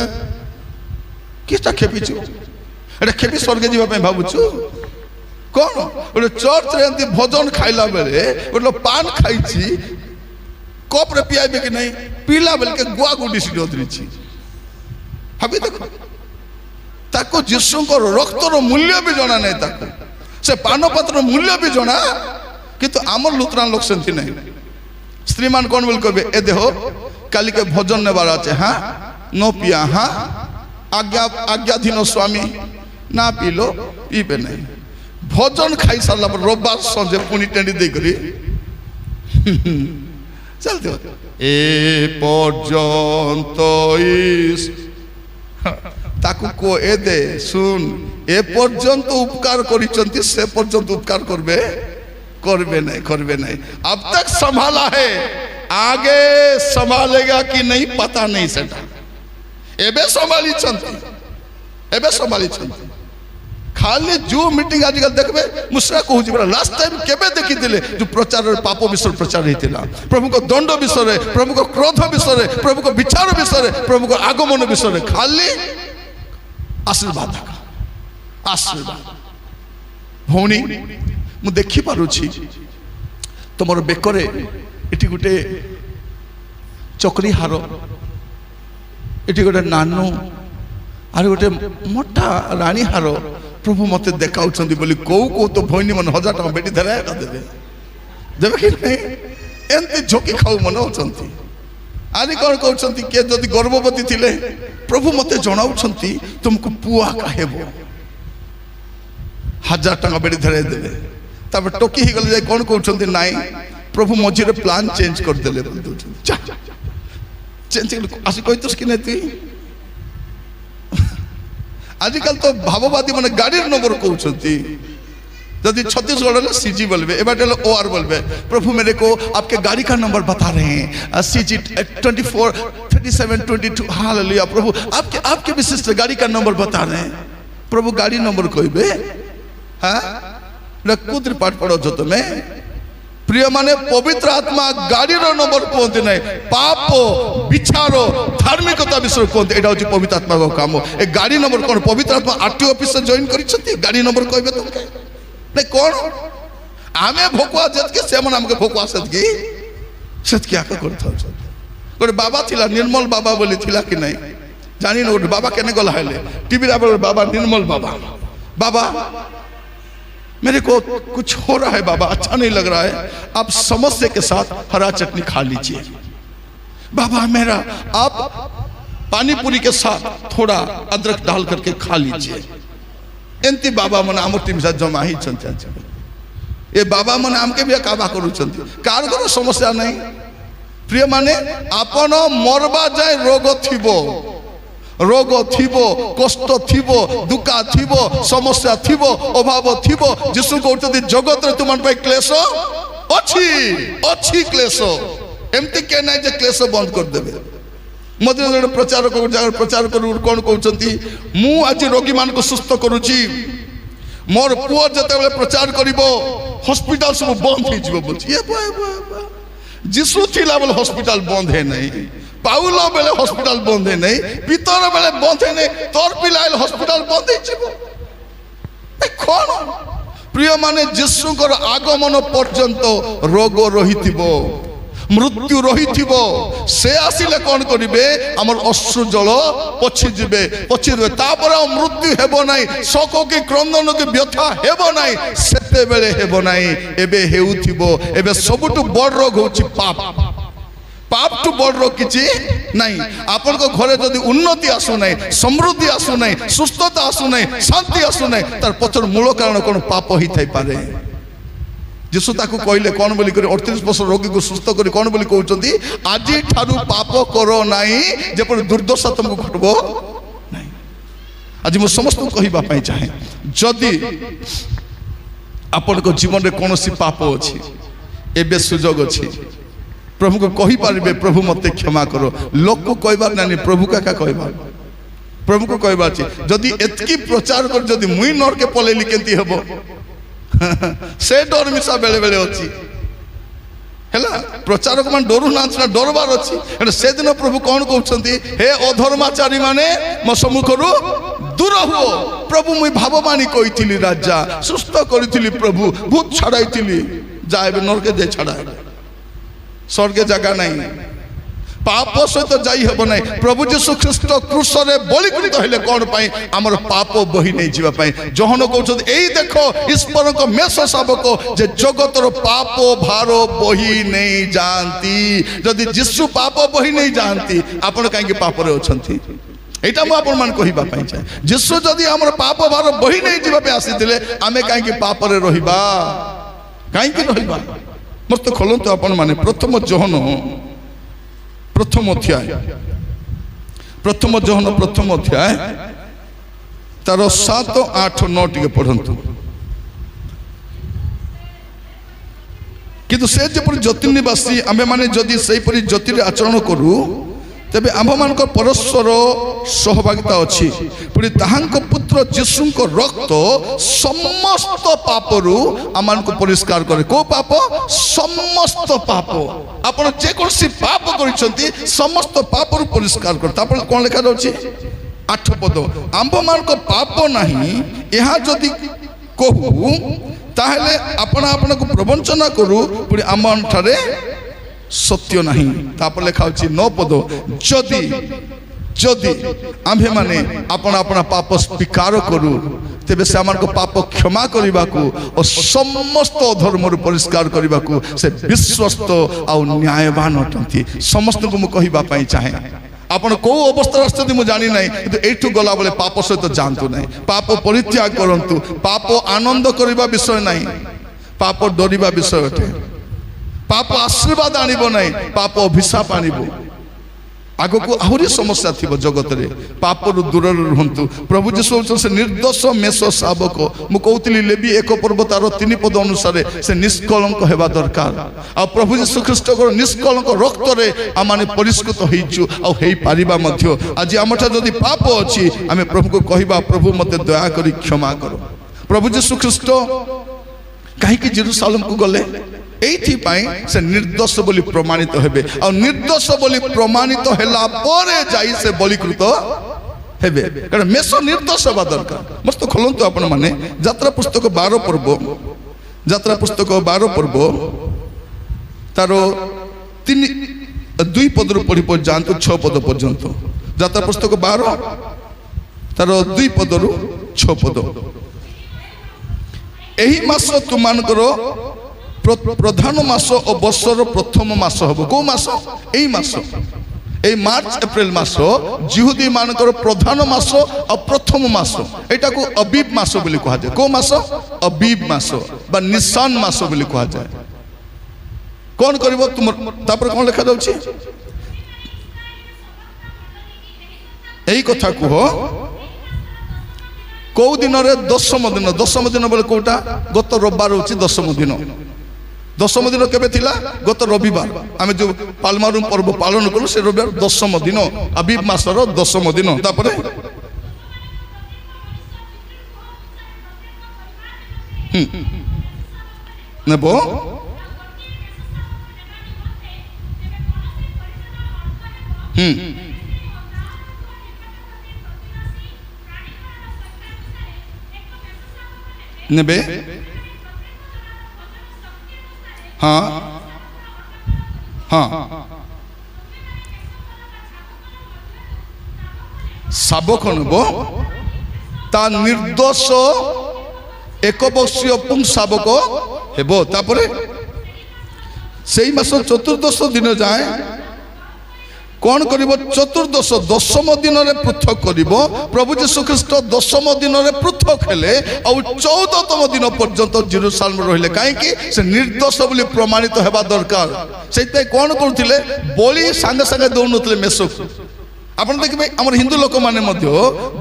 किसटा खेबी छु एटा खेबी स्वर्ग जीवा पे भाबुछु कौन ओले चर्च रे एंती भोजन खाइला बेले ओले पान खाइछि कप रे पियाबे कि नहीं पीला बेल के गुआ गुडी सिडो दरिछि भाबी देखो ताको जीशु को रक्तर मूल्य भी जाना नहीं ताको से पानपत्र मूल्य भी जना किंतु आमर लुथरान लोक सेंती नहीं स्त्री मान कौन बोल कहबे ए देहो काली के भोजन नेबार आछे हां नो पिया हां आज्ञाधीन स्वामी ना पीलो पीबे नहीं भोजन खाई सारला पर रविवार संजे पुनी टेंडी दे करी चल दे ए पर्यंत इस ताकू को ए दे सुन ए पर्यंत उपकार करिसंती से पर्यंत उपकार करबे नहीं अब तक संभाला है आगे संभालेगा कि नहीं पता नहीं सेटा एबे संभाली छंती खाली जो मीटिंग आजकल देखबे मुसरा कहूची बड़ा लास्ट टाइम केबे देखि दिले जो प्रचार पाप विषय प्रचार हेतिला प्रभु को दंड विषय प्रभु को क्रोध विषय प्रभु को विचार विषय प्रभु को आगमन विषय खाली आशीर्वाद भौणी मु देखि पारुछि तुमर बेकरे एटी गोटे चक्री हार एटी गोटे नानू आर गोटे मोटा रानी हार प्रभु मत देखा बोली कौ तो भौनी मन 1000 टका बेटी धरा देवे कि नहीं एमती झोंकी खाऊ मन होती आनी कौन कहते किए जदि गर्भवती थिले प्रभु मत जनाऊँच तुमको पुआ कहब 1000 टका बेटी धराई देवे तब टोकी ही गले कौन कहते नाई प्रभु मझे प्लान चेंज करदे चेंज आस कही कि नहीं तुई आजकल तो भाववादी माने गाड़ी नंबर कहते यदि छत्तीसगढ़ सीजी बोलबे एबार OR बोलबे प्रभु मेरे को आपके गाड़ी का नंबर बता रहे हैं CG 24 37 22 हालेलुया प्रभु आपके विशिष्ट गाड़ी का नंबर बता रहे हैं प्रभु गाड़ी नंबर कहबे हाँ कुछ पाठ पढ़ो जो तुम्हें प्रिय माने पवित्र आत्मा गाड़ी नंबर कहते ना पाप विचार धार्मिकता विषय कहते यहाँ हूँ पवित्र आत्मा का काम ए गाड़ी नंबर कौन पवित्र आत्मा आरटीओ ऑफिस जॉइन कर गाड़ी नंबर कहे तुमके नहीं कौन आमे भोकुआ जतके से आमके भोकुआ सतकी सतकी आके करता गोटे बाबा थिला निर्मल बाबा बोली थिला कि नहीं जानी गोटे बाबा केने गला है टीवी बाबा निर्मल बाबा बाबा मेरे को कुछ हो रहा है बाबा अच्छा नहीं लग रहा है आप समस्या के साथ हरा चटनी खा लीजिए बाबा मेरा आप पानी पूरी के साथ थोड़ा अदरक डाल करके खा लीजिए एंती बाबा मन आम टीम साथ जमा ही ये बाबा मन आमके भी काबा करो समस्या नहीं प्रिय माने आपन मरबा जाए रोग थिबो रोग थिबो कष्ट थिबो दुखा थिबो समस्या थिबो अभाव थिबो जिसु कहते जगत रे तुम क्लेश अच्छी अच्छी क्लेश एमती के ना क्लेश बंद कर देबे मध्य प्रचार प्रचार कर कौन कहते मु आज रोगी मान को सुस्थ करुची मोर पुओ जते प्रचार करिवो हॉस्पिटल सब बंद हो बोल जिसु थिला बोले हॉस्पिटल बंद है नहीं पाउलो बेले हॉस्पिटल बंद है नहीं पितर बेले बंद है नहीं तोर पिलाइल हॉस्पिटल बंद है कौन प्रिय माने जिसुकर आगमन पर्यंत रोग रही मृत्यु रही से आसिले कौन करिवे आमर अश्रु जल पछी जिबे तापर मृत्यु हेबो नाही शोक की क्रंदन की व्यथा हेबो नाही सेते बेले हेबो नाही एबे हेउथिबो एबे सबुटु बड़ रोग होछि पाप पाप टू बड़ रोग किछि नहीं आपन को घरे जदि उन्नति आसु नहीं समृद्धि आसु नहीं सुस्थता आसु नहीं शांति आसु नहीं तार पछर मूल कारण कोन पाप ही थाई पारे जिसु ताकू कहले कौन बोली कर 38 वर्ष रोगी को सुस्थ कर कौन बोली कहउचंती आजि ठारू पाप करो नाही जेपर दुर्दशा तुमको घटबो नहीं आज मु समस्त को कहिबा पई चाहे जदि आपन को जीवन रे कोनोसी पाप अछि एबे सुजोग अछि प्रभु को कहि पारिबे प्रभु मते क्षमा करो लोक को कहबार नानी प्रभु का कहबार प्रभु को कहबार अछि जदि एतकी प्रचार कर जदि मुई नर के पलेली केंती हेबो से डर मिसा बेले बेले अच्छी है प्रचारक मान डरू ना डरबार अच्छी से दिन प्रभु कौन कहते हे अधर्माचारी माने मो सम्मुखरु दूर हुओ प्रभु मुई भाववाणी कही राजा सुस्थ करी प्रभु भूत छाड़ाई जाए नरके दे छाड़ा स्वर्गे जगह नहीं पाप सहित जाई हेब नहीं प्रभु जीशु ख्रीस्ट क्रूस रे बलिकृत हेले कौन पाई आमर पाप बही नहीं जीवा पाई जहन कहते एई देखो ईश्वर को मेष शावक जे जगतर पाप भार बही नहीं जानती जदि जीशु पाप बही नहीं जानती आपण कहीं पाप रे अछंती एटा मु आपण मान कहिबा पाई चाहे जीशु जदि आमर पाप भार बही नहीं जीवा पे आसीतिले आमे कहीं पाप रे रहिबा कहीं रहिबा मस्त खोलंतु आपण माने प्रथम जहन प्रथम अध्याय प्रथम अध्याय तार 7, 8, 9 टिके पढ़ंतु किंतु से जेपरि ज्योति निवासी आमे माने जदि सेहि परि ज्योति रे आचरण करू तेबे आम्भमान परस्पर सहभागिता अच्छी पुणी ताहांको पुत्र जीशुंक रक्त समस्त पापरु आमान को परिष्कार करे को पाप समस्त पाप आपण जे कोनसी पाप करिसंती समस्त पापरु परिष्कार करता आपण कोन लेखा रहछि 8 पद आम्भमान को पाप नाही यहा जदि कहू ताहले आपण आपण को प्रवंचना करू पुणी आमान ठारे सत्य नहीं तापर लेखा होछि 9 पद जदि जदि आम्भे माने आपण आपण पाप स्वीकार करू तेबे से आमान को पाप क्षमा करिबाकू और समस्त अधर्म परिष्कार करिबाकू से विश्वस्त आ न्यायवान अटंती समस्त को मु कहिबा पई चाहे आपण को अवस्था स्थिति मु जानि नै किंतु एठु गला बोले पाप सहित जानतु नै पाप परित्याग करंतु पाप आनंद करिबा विषय नै पाप डरिबा विषय अटे पाप आशीर्वाद आनिबो नै पाप अभिशाप आनिबो आगो को आहुरी समस्या थी जगत रे पाप रु दूर रहंतु प्रभु जीशु से निर्दोष मेष शावक मु कहउतली लेबी 1 पर्व तार 3 पद अनुसार से निष्कलंक हेबा दरकार आ प्रभु जीशु ख्रीस्ट को निष्कलंक रक्त रे आमाने परिष्कृत होइछु आ हेई पारिबा मध्य आज आमठा जदी पाप अछि आमे प्रभु को कहिबा प्रभु मते दया करी क्षमा करो प्रभु जीशु ख्रीस्ट कहीं जेरुसालेम को गले এইথিপাই সে নির্দোষ বলি প্রমাণিত হবে আর নির্দোষ বলি প্রমাণিত হেলা পরে যাই সে বলিকৃত হবে কারণ মেষ নির্দোষ হওয়া দরকার মস্ত খোলন্তু আপন মানে যাত্রা পুস্তক 12 পর্ব যাত্রা পুস্তক 12 পর্ব তার 2 পদর পড়ি পর্যন্ত 6 পদ পর্যন্ত যাত্রা পুস্তক 12 তার 2 পদর 6 পদ এই মাস তুমানকৰ প্রধান মাস ও বর্ষর প্রথম মাস হব কো মাস এই মাস এই মার্চ এপ্রিল মাস জিহুদী মানকর প্রধান মাস ও প্রথম মাস এটাকু অবিব মাস বলি কুয়া যায় কো মাস অবিব মাস বা নিসান মাস বলি কুয়া যায় কোন করিব তোমার তারপর কোন লেখা যাচ্ছে এই কথা কুহ কৌ দিনরে দশম দিন বলে কোটা গত রবিবার হচ্ছে দশম দিন দশম দিন কেবে থিলা গত রবিবার আমি যে পালমারুম পর্ব পালন কলু সে রবিবার দশম দিন আবিব মাসর দশম দিন তারপরে নেব নেবে हाँ हाँ शाबक नब ता निर्दोष एक वर्षीय पुंग शाबक हेब तापरे सेई मास चतुर्दश दिन जाए कौन करिब चतुर्दश दशम दिन रे पृथक करिब प्रभु यीशु ख्रीष्ट दशम दिन रे पृथक हेले और 14तम दिन पर्यंत जेरुसालेम रहिले काहे कि से निर्दोष बोली प्रमाणित हेबा दरकार सेते कौन करथिले बलि संगे संगे दौनथिले मेसक आपण देखिबे हमर हिंदू लोक माने मध्य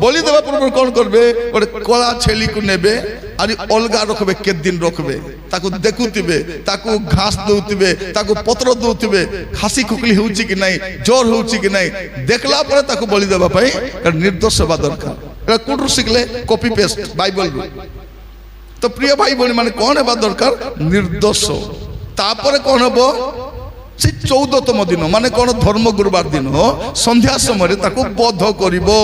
बलि देबा पूर्व कौन करबे गोटे कला छेली को नेबे आरि अलगा रखबे के दिन रखबे ताकू देखुतिबे ताकू घास दउतिबे ताकू पत्र दउतिबे खासी खुकली होउची कि नाही जोर होउची कि नाही देखला परे ताकू बलि देबा पई निर्दोष हेबा दरकार एटा कोठु सिखले कॉपी पेस्ट बाइबल तो प्रिय भाई बणी माने कौन हेबा दरकार निर्दोष तापरे कौन हेबो से 14तम दिन माने कौन धर्म गुरुवार दिन संध्या समय ताको बोध करिवो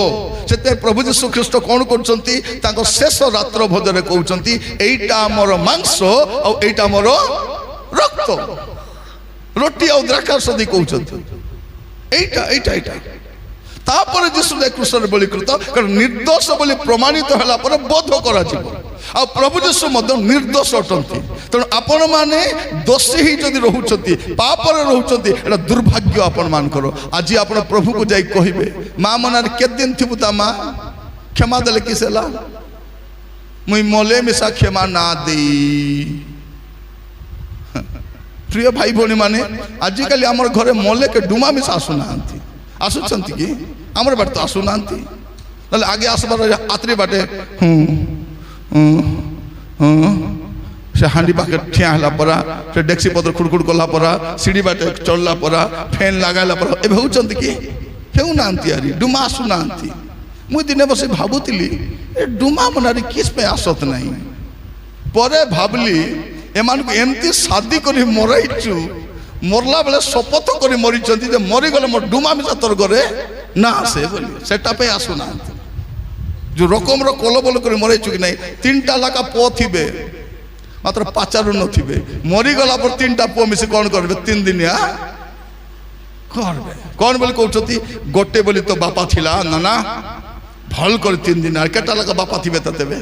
सेते प्रभु यीशु ख्रीष्ट कौन करछंती ताको शेष रात्र भोजन कहउछंती एइटा हमर मांस और एइटा हमर रक्त रोटी और द्राक्षादी कहउछंती एइटा तापर यीशु कृष्ण बलिकृत कारण निर्दोष बोली प्रमाणित होला पर बोध करा जिवो आ प्रभु यीशु मध्य निर्दोष अटंती तेणु आपण माने दोषी ही जदि रहउछंती पापर रहउछंती एटा दुर्भाग्य आपण मान करो आज आपण प्रभु को जाई कहिबे मां मनार के दिन थिबु ता मां क्षमा देले किसेला मुई मोले मिसा क्षमा ना देई प्रिय भाई भोनी माने आज काली हमर घरे मोले के डुमा मिसा आसुनांती आसुछंती कि हमर बात तो आसुनांती नले आगे आसबार आत्री बाटे से हांडी पाके ठिया हला परा से डेक्सी पत्र खुड़खुड़ कला परा सीढ़ी बाटे चढ़ला परा फैन लगाला परा ए होउचंती कि हेउ नांती आरी डुमा आसुनांती मुई दिने बसे भाबुतिली ए डुमा मनारी किस पे आसत नहीं परे भाबली एमान को एमती शादी करी मराइचु मरला बेले शपथ करी मरीचंती जे मरी गले मोर डुमा मिसा तोर घरे ना आसे बोली सेटा पे आसुनांती जो रकम रो कलबल कर मराइचु कि नहीं 3टा लाका पो थिबे मात्र पाचारू न थिबे मरी गला पर 3टा पो मिसे कोन करबे 3 दिनिया करबे कोन बोली कहउछती गोटे बोली तो बापा थिला नाना भल कर 3 दिन आर केटा लाका बापा थिबे ततेबे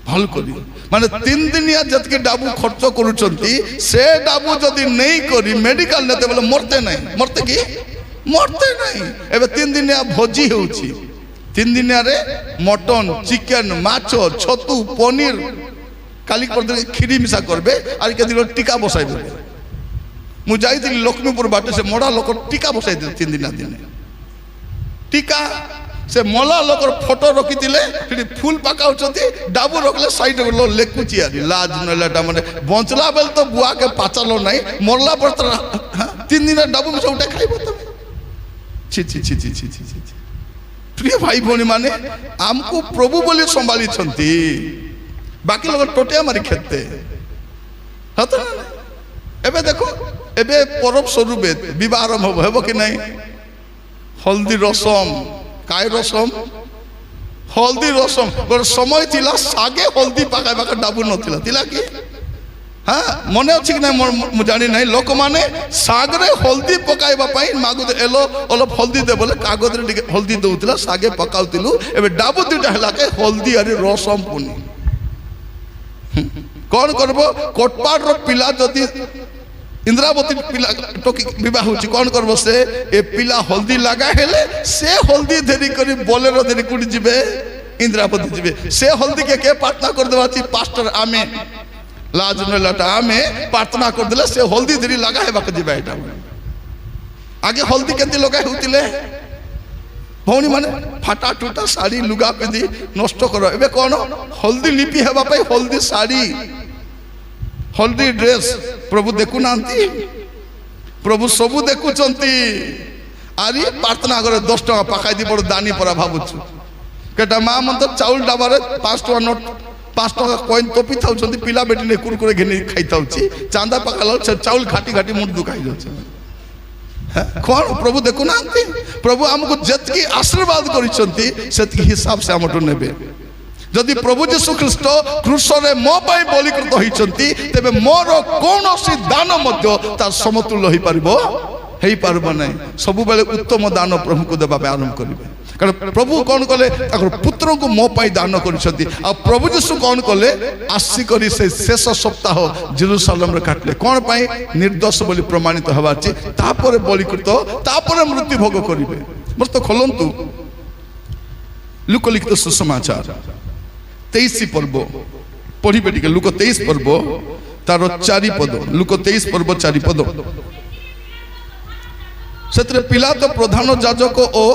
भल करी माने 3 दिनिया जतके डाबू खर्च करूचंती से डाबू जदी नहीं करी मेडिकल नेते बोले मरते कि मरते नहीं एबे 3 दिनिया भोजी होउची 3 दिन रे मटन चिकेन माछ छतु पनीर काली पर खीरी मिसा करबे आर के दिन टीका बसाई देबे मु जाईतिली लक्ष्मीपुर बाटे से मोड़ा लोक टीका बसाई दे 3 दिन टीका से मला लोकर फोटो रखितिले सेठी फूल पकाउछथि डाबू रखले साइड लो लेकुची आरी लाज नलाटा माने बंचला बेल तो बुआ के पाचलो नहीं मरला पर 3 दिन डाबू मिसा उठे खाइबो तमे छी छी छी छी छी छी प्रिय भाई भौणी माने आमको प्रभु बोली संभाली छंती बाकी लोग टोटिया मारी खेते हाँ तो एबे देखो एबे परब स्वरूप विवाह आरंभ हेब कि नहीं हल्दी रसम काय रसम हल्दी रसम गोटे समय थिला सागे हल्दी पकाई पाका डाबू नथिला थिला कि हाँ मने अच्छी कि नहीं जानी नहीं लोक माने सागरे हल्दी पकाइबा पई मागु एलो अलप हल्दी दे बोले कागज रे हल्दी दउतिला सागे पकाउतिलु एबे डाबू दुटा हला के हल्दी अरे रसम पुनी कौन करबो कोटपाड़ रो पिला जदी इंद्रावती पिला टोकी विवाह होची कौन करबो से ए पिला हल्दी लगा हेले से हल्दी धरी करी बोलेरो धरी कुडी जिबे इंद्रावती जिबे से हल्दी के प्रार्थना कर देवाची पास्टर आमे लाज न लटा आमे प्रार्थना कर देले से हल्दी धरी लगा हेबा के जिबे एटा आगे हल्दी केंती लगा होतिले भौणी माने फाटा टूटा साड़ी लुगा पिंदी नष्ट करो एबे कोन हल्दी लिपि हेबा पई हल्दी साड़ी हल्दी ड्रेस प्रभु देखु नांती प्रभु सबु देखु चंती आरी प्रार्थना करे 10 टका पकाई दी बड़ दानी परा भाबुछु केटा मा मन तो चाउल डाबारे 5 टका नोट 5 टका कॉइन तोपी थाउ चंती पिला बेटी ने कुरकुरे घेनी खाई थाउची चांदा पकाल चाउल घाटी घाटी मुंड दुखाई जाउछ कौन प्रभु देखु नांती प्रभु हमको जतकी आशीर्वाद करिसंती सेतकी हिसाब से हमटो नेबे जदि प्रभु जीशु ख्रीष्ट क्रूसरे मो पाई बलिकृत होइचंती तेबे मोर कोनोसी दान मध्य तार समतुल्य होई परिबो हेई परबो नै सबु बेले उत्तम दान प्रभु को देबा आरंभ करिवे कारण प्रभु कौन कले ताकर पुत्र को मो पाई दान करिसंती आ प्रभु जीशु कौन कले आसी करी से शेष सप्ताह जेरूशलेम रे काटले कौन पाई निर्दोष बोली प्रमाणित हबाची तापर बलिकृत तापर मृत्यु भोग करिवे मस्त खोलंतु लुक लिखित सुसमाचार 23 पर्व पढ़ी टे लुक 23 पर्व तार 4 पद लुक 23 पर्व 4 पद से पिलातो प्रधान याजक ओ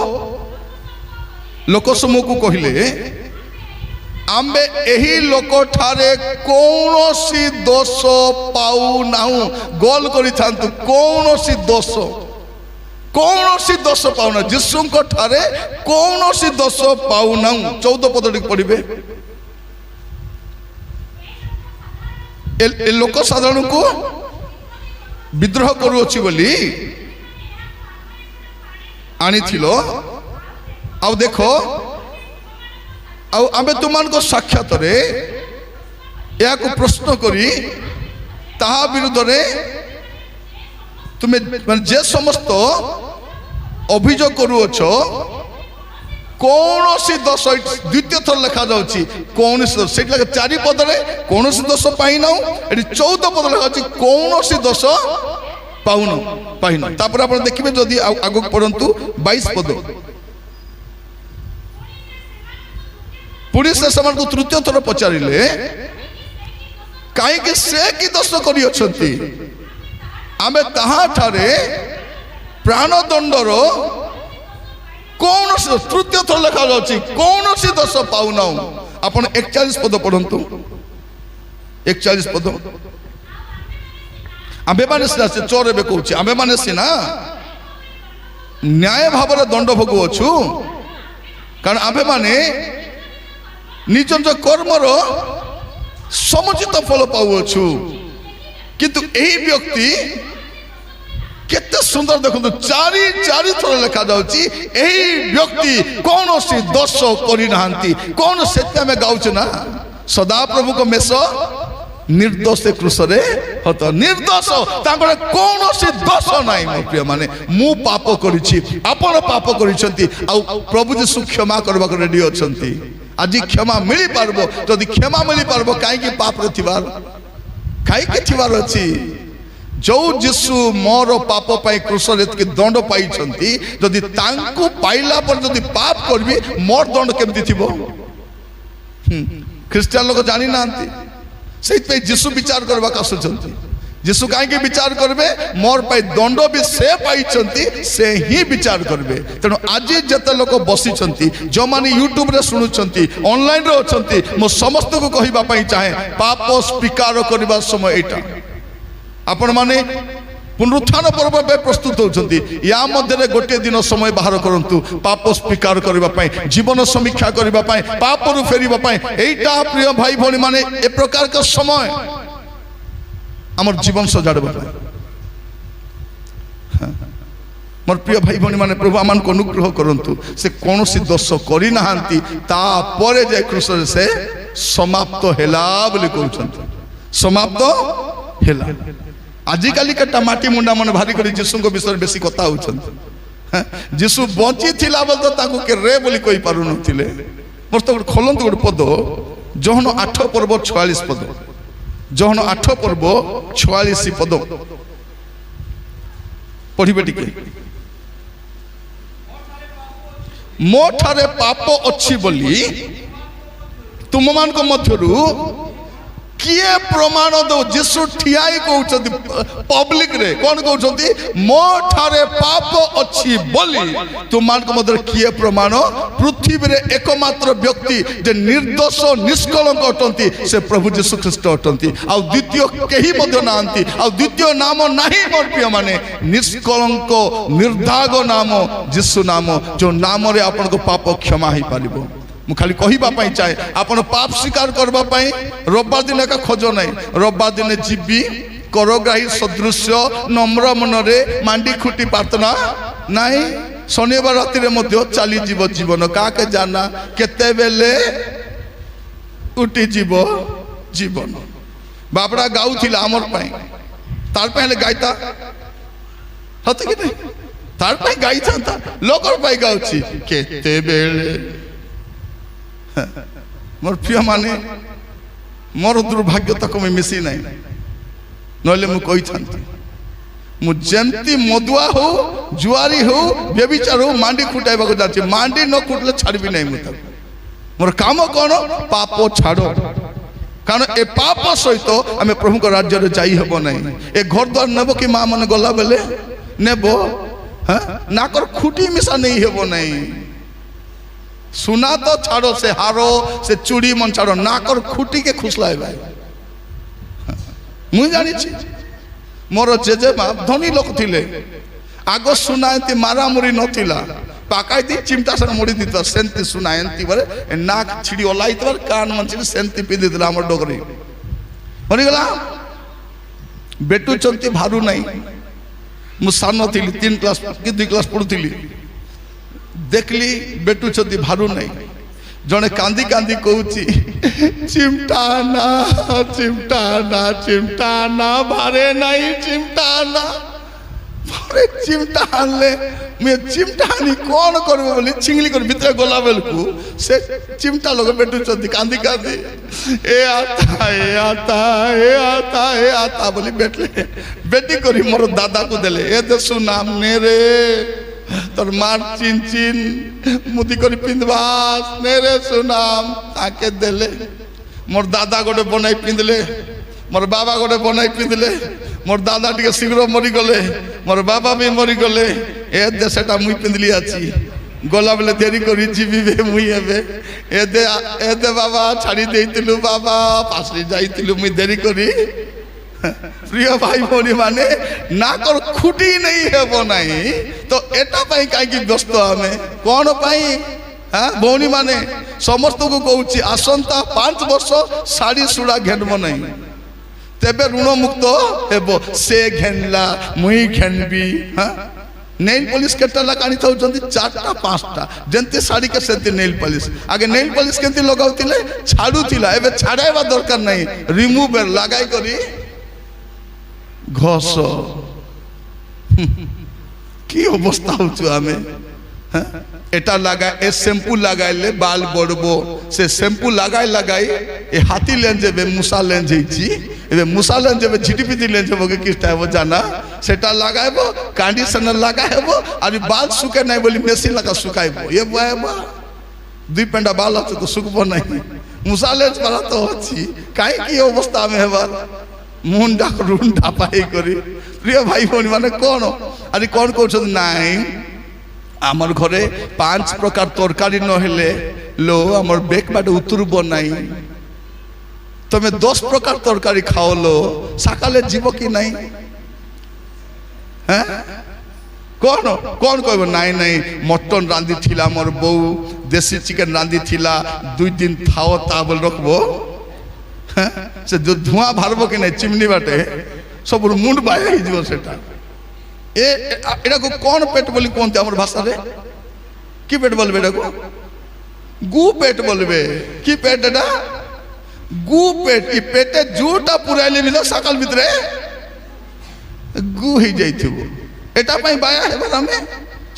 लोक समूह को कहले आम्बे एही लोक ठारे कौनसी दोष पाऊ नाहु गोल करि थांतु कौनसी दोष पाऊ ना यीशु को ठारे कौनसी दोष पाऊ नाहु 14 पद टिक पढ़िबे ए लोक साधारण को विद्रोह करुअछि बोली आनी थिलो आउ देखो आउ आमे तुमान को साक्षात रे या को प्रश्न करी ताहा विरुद्ध रे तुम्हें जे समस्त अभियोग करुअछो कौन सी दोष द्वितीय थर लिखा जाउची कौन सी दोष सेट लगे 4 पद रे कौन सी दोष पाई ना एटी 14 पद लिखा जाउची कौन सी दोष पाउन पाई ना तापर आपण देखिबे जदी आगु पढंतु 22 पद पुलिस समान को तृतीय थर पचारिले काहे के से की दोष करी अछंती आमे ताहा ठारे प्राणदंडर कौन तृतीय थर लिखा जाउची कौन सी दोष पाउ ना आपण 41 पद पढंतु 41 पद आमे माने से चोर बे कहूची आमे माने सिना न्याय भाव दंड भोगु अछु कारण आमे माने निज निज कर्मर समुचित फल पाउछु किंतु एही व्यक्ति केते सुंदर देखो 4 थर लिखा जाउची एही व्यक्ति कौन सी दोष करि नाहंती कौन सेते में गाउछ ना सदा प्रभु को मेष निर्दोष क्रूसरे हत निर्दोष तांकर कौन सी दोष नाही मो प्रिय माने मु पाप करिछि आपण पाप करिसंती आ प्रभु जीशु क्षमा करबा को रेडी अछंती आज क्षमा मिली पारबो जदि क्षमा मिली पारबो काहे कि पाप रे थिबार काहे कि थिबार अछि जो जीशु मोर पाप पाई क्रूसरे के दंड पाई छंती जदि तांको पाइला पर जदि पाप करबी मोर दंड केमति थिबो ख्रिस्टियन लोग जानि नांती सेत पे जीशु विचार करबा का सोचंती जीशु काहे के विचार करबे मोर पाई दंड भी से पाई छंती से ही विचार करबे तेनो आज जते लोक बसी छंती जो माने यूट्यूब रे सुनु छंती ऑनलाइन रे छंती मो समस्त को कहिबा पई चाहे पाप स्वीकार करबा समय एटा आपण माने पुनरुत्थान पर्व पे प्रस्तुत होती या मध्य गोटे दिन समय बाहर करंतु पाप स्वीकार करने जीवन समीक्षा करने पाप रु फेरवा एटा प्रिय भाई भौणी माने ए प्रकार का समय आमर जीवन सजाड़वा मोर प्रिय भाई भौणी माने प्रभु आमान को अनुग्रह करंतु से कौन सी दोष करी नाहांती तापरे जे कृष्ण से समाप्त हेला बोली कहउछंती समाप्त हेला आजिकाली का माटी मुंडा मन भारी कर जीशु विषय बेसी कथा होती जीशु बची थिला बोल तो ताकू के रे बोली कहि पारु नथिले मोर तो खोलंत गोटे पद जहन 8 पर्व 46 पद जहन 8 पर्व 46 पद पढ़िबे टिके मो ठारे पाप अछि बोली तुम मान को मध्यरु किए प्रमाण दो जीशु ठियाई कहउछंती पब्लिक रे कोन कहउछंती मो ठारे पाप अछि बोली तुम मान को मध्य किए प्रमाण पृथ्वी रे एकमात्र व्यक्ति जे निर्दोष निष्कलंक अटंती से प्रभु जीशु ख्रीस्ट अटंती आ द्वितीय केही मध्य नांती आ द्वितीय नाम नाही मोर प्रिय माने निष्कलंक निर्दाग नाम जीशु नाम जो नाम रे आपन को पाप क्षमा ही पारिबो मु खाली कहिबा चाहे आपन पाप स्वीकार करबा रविवार दिन का खोज नहीं रविवार दिन जीवी करग्राही सदृश्य नम्र मनरे मांडी खुटी प्रार्थना नहीं शनिवार राति रे मध्य चली जीव जीवन काके जाना केते बेले उठी जीव जीवन बाबड़ा गाउथिला हमर पई तार पहले गायता हते कि नहीं तार पई गाई था लोकर पई गाउची केते बेले मोर प्रिय माने मोर दुर्भाग्य तक मैं मिसी नहीं नले मु कहि थांती मु जेंती मदुआ हो जुआरी हो व्यभिचार हो मांडी खुटाइबा को जाची मांडी न खुटले छाड़बी नहीं मु तक मोर काम कोन पाप छाड़ो कारण ए पाप सहित आमे प्रभु को राज्य रे जाई हबो नहीं ए घर द्वार नेबो कि मां मन गला बेले नेबो हां नाकर खुटी मिसा नहीं हबो नहीं सुना तो छाड़ो से हारो से चूड़ी मन छाड़ो नाकर खुटी के खुसलाए भाई मुझे जानी छी मोर जेजेमा धनी लोक थिले आगो सुना एंती मारा मुरी नथिला पाकाई दी चिमटा सन मोड़ी दिता सेंती सुना एंती बरे नाक छिड़ी ओलाई तवर कान मन छिड़ी सेंती पिंदी दिला हमर डोगरी मरि गला बेटू चंती भारू नहीं मु सानो थिली 3 क्लास कि 2 क्लास पढुथिली देखली बेटू छती भारू नहीं जने कांदी कांदी कहूची चिमटा ना भारे नहीं चिमटा ना भारे चिमटा आनले मैं चिमटा आनी कौन करबो बोली चिंगली कर भीतर गोला बेलकू से चिमटा लोग बेटू छती कांदी कांदी ए आता बोली बेटले बेटी करी मोर दादा को देले ए देसु नाम ने रे तोर मार चिन चिन मुदी करी पिंदवास नेरे सुनाम ताके देले मोर दादा गोटे बनाई पिंदले मोर बाबा गोटे बनाई पिंदले मोर दादा टिके शीघ्र मरी गले मोर बाबा भी मरी गले ए दे सेटा मुई पिंदली आछि गला बेले देरी करी जीवी बे मुई हेबे ए दे बाबा छाड़ी देइतिलु बाबा पासरी जाइतिलु मुई देरी करी प्रिय भाई भौणी माने नाकर खुटी नहीं हेबो नहीं तो एटा पई काई की व्यस्त हमें कोन पई हां भौणी माने समस्त को कहूची आसंता 5 वर्ष साड़ी सुड़ा घेनबो नहीं तेबे ऋण मुक्त हेबो से घेनला मुई घेनबी हां नेल पॉलिश केटा लगानी थाउचंती 4टा 5टा जेंती साड़ी के सेंती नेल पॉलिश आगे नेल पॉलिश केंती लगाउतिले छाडुतिला एबे छाडाइबा दरकार नहीं रिमूव लगाई करी घस की अवस्था होछु हमें एटा लगा ए शैम्पू लगाइले बाल बड़बो से शैम्पू लगाई ए हाथी लेन जेबे मुसा लेन जेछि एबे मुसा लेन जेबे झिटिपिति लेन जेबो के किस टाइम जाना सेटा लगाइबो कंडीशनर लगाइबो आरि बाल सुके नहीं बोली मेसिन लगा सुकाइबो ये बाबा 2 पेंडा बाल আছে तो सुकबो नहीं मुसा लेन परा तो अछि काई की अवस्था में हेबा मुंडा रुंडा पाई करी प्रिय भाई भौणी माने कोन अरे कोन कहछन नाही आमर घरे 5 प्रकार तरकारी न हेले लो आमर बेक बाटे उतरबो नाही तमे 10 प्रकार तरकारी खाओ लो सकाले जीव कि नहीं হ্যাঁ কোন কোন কইব নাই নাই মটন রাঁধি থিলা মোর বউ দেশি চিকেন রাঁধি থিলা 2 দিন থাও তা বল রাখবো হ্যাঁ সে ধোঁয়া বাহারব কি নাই চিমনি বাটে সব মুন্ড বাই হয়ে যাব সেটা এটা কোন পেট বলি কোনতে আমার ভাষারে কি পেট বলবে এটা গু পেট বলবে কি পেট এটা গু পেট ই পেটে জুটা পুরাইলে মিলে সকাল ভিতরে গু হয়ে যাইথিব এটা পাই বায়া হেবার আমি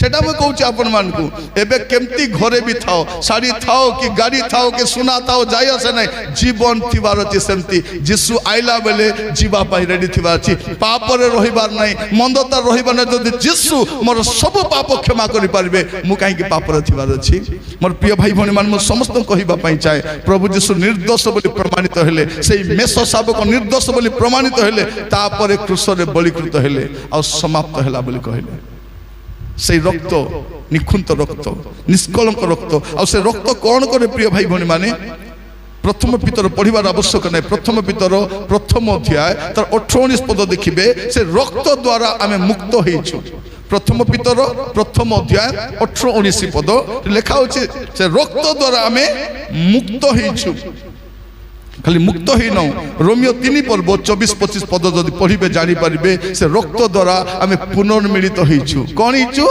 সেটা আমি কହୁছি আপন মানকু এবে কেমতি ঘরে বি থাও শাড়ি থাও কি গাড়ি থাও কি সুনা থাও যাই আসে নাই জীবন থিবার আছে সেমতি যিশু আইলা বেলে জীবা পাই রেডি থিবার আছে পাপরে রহিবার নাই মন্দতা রহিবার নাই যদি যিশু মোর সবু পাপ ক্ষমা করি পারবে মু কাইকি পাপরে থিবার আছে মোর প্রিয় ভাই ভনি মান মু সমস্ত কহিবা পাই চায় প্রভু যিশু निर्दोष বলি প্রমাণিত হলে সেই মেষ শাবক निर्दोष বলি প্রমাণিত হলে তারপরে ক্রুশরে বলিকৃত হলে আর সমাপ্ত হেলা বলি কহিলে সেই রক্ত নিখুন্ত রক্ত নিষ্কলঙ্ক রক্ত আর সে রক্ত কোন করে প্রিয় ভাই ভনি মানে প্রথম পিতর পড়িবার আবশ্যক নাই প্রথম পিতর প্রথম অধ্যায় তার 18-19 পদ দেখিবে সে রক্ত দ্বারা আমি মুক্ত হইছু প্রথম পিতর প্রথম অধ্যায় 18-19 পদ লেখা হচ্ছে সে রক্ত দ্বারা আমি মুক্ত হইছু খালি মুক্ত হই নাও রোমিও 3 পর্ব 24-25 পদ যদি পড়িবে জানি পারিবে সে রক্ত দ্বারা আমি পুনর্মিলিত হইছু কোন হইছু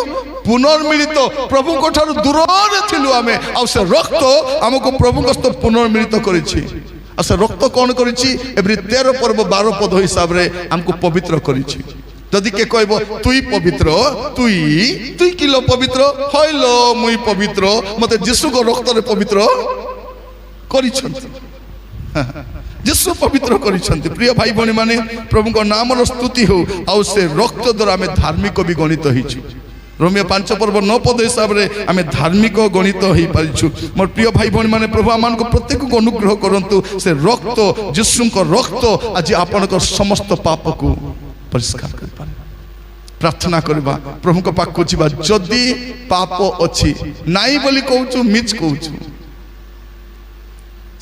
পুনর্মিলিত প্রভুଙ୍କ ଠାରୁ ଦୂରରେ ଥିଲୁ ଆମେ ଆଉ ସେ ରକ୍ତ ଆମକୁ ପ୍ରଭୁଙ୍କ ସହିତ ପୁନର୍ମିଳିତ କରିଛି ଆଉ ସେ ରକ୍ତ କ'ଣ କରିଛି ଏଭ୍ରି 13 ପର୍ବ 12 ପଦ ହିସାବରେ ଆମକୁ ପବିତ୍ର କରିଛି ଯଦି କେ କହିବ ତୁଇ ପବିତ୍ର ତୁଇ କିଲୋ ପବିତ୍ର ହଇଲୋ ମୁଇ ପବିତ୍ର ମତେ ଯୀଶୁଙ୍କ ରକ୍ତରେ ପବିତ୍ର କରିଛନ୍ତି যিশু পবিত্র করেছেন প্রিয় ভাই ভনি মানে প্রভুଙ୍କ নামর স্তুতি হো আর সে রক্ত দ্বারা আমি ধার্মিক বি গণিত হইছু রোমিও 5 পর্ব 9 পদ হিসাবে আমি ধার্মিক গণিত হই পারিছু মোর প্রিয় ভাই ভনি মানে প্রভু আমানকু প্রত্যেককে অনুগ্রহ করন্তু সে রক্ত যিশুଙ୍କ রক্ত আজি আপনক সমস্ত পাপকু পরিষ্কার করি পারে প্রার্থনা করিবা প্রভুଙ୍କ পাখকু ଯିବା যদি পাপ ଅଛି নাই বলি কହୁଛୁ মিছ কହୁଛୁ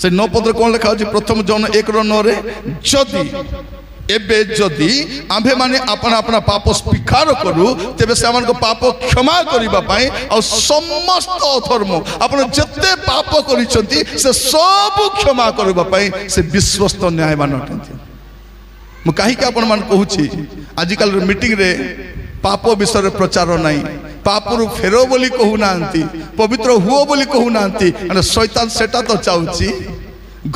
से 9 पद कौन लिखा होची प्रथम जन 1:9 रे जदि एबे जदि आम्भे माने अपना अपना पाप स्वीकार करू तेबे से हमन को पाप क्षमा करिबा पाई और समस्त अधर्म अपन जत्ते पाप करिसंती से सब क्षमा करिबा पाई से विश्वस्त न्यायवान अटंती मु काहे के अपन मान कहूची आजिकल मीटिंग रे पाप विषय प्रचार नहीं पापरु फेरो बोली कहू नांती पवित्र हुओ बोली कहू नांती अने शैतान सेटा तो चाउची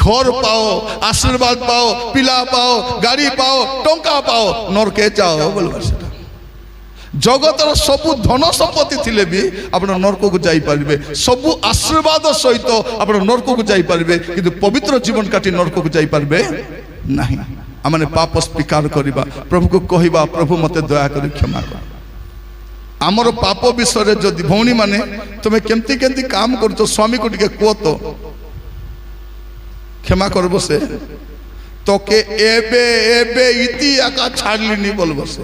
घर पाओ आशीर्वाद पाओ पिला पाओ गाड़ी पाओ टंका पाओ नरके जाओ बोलबा सेटा जगतर सबु धन संपत्ति थिले भी आपण नरक को जाई पारिबे सबु आशीर्वाद सहित आपण नरक को जाई पारिबे किंतु पवित्र जीवन काटी नरक को जाई पारिबे नहीं आमने पाप स्वीकार करिबा प्रभु को कहिबा प्रभु मते दया करी क्षमा कर आमर पाप विषय जदि भौणी माने तुम्हें केमती केमती काम कर स्वामी को टिके कह तो क्षमा करब से तो के एबे एबे इति आका छाड़लिनी बोलबो से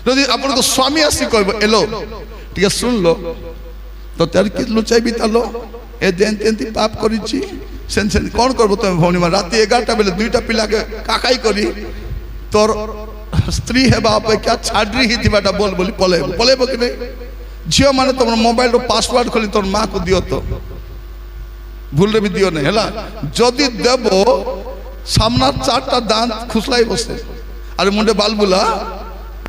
यदि अपन को स्वामी आसी कहबो एलो टिके सुन लो तो तार कि लुचाई बितालो ए देन तेंती पाप करिछि सेन सेन कोन करबो तुम भौणी मा राति 11टा बेले दुईटा पिला के काकाई करी तोर स्त्री है बाप क्या छाड़ी ही थी बेटा बोल बोली पलेबो कि नहीं झियो माने तुम मोबाइल रो पासवर्ड खोली तोर मां को दियो तो भूल रे भी दियो नहीं हैला जदि देबो सामना 4टा दांत खुसलाई बसे अरे मुंडे बाल बुला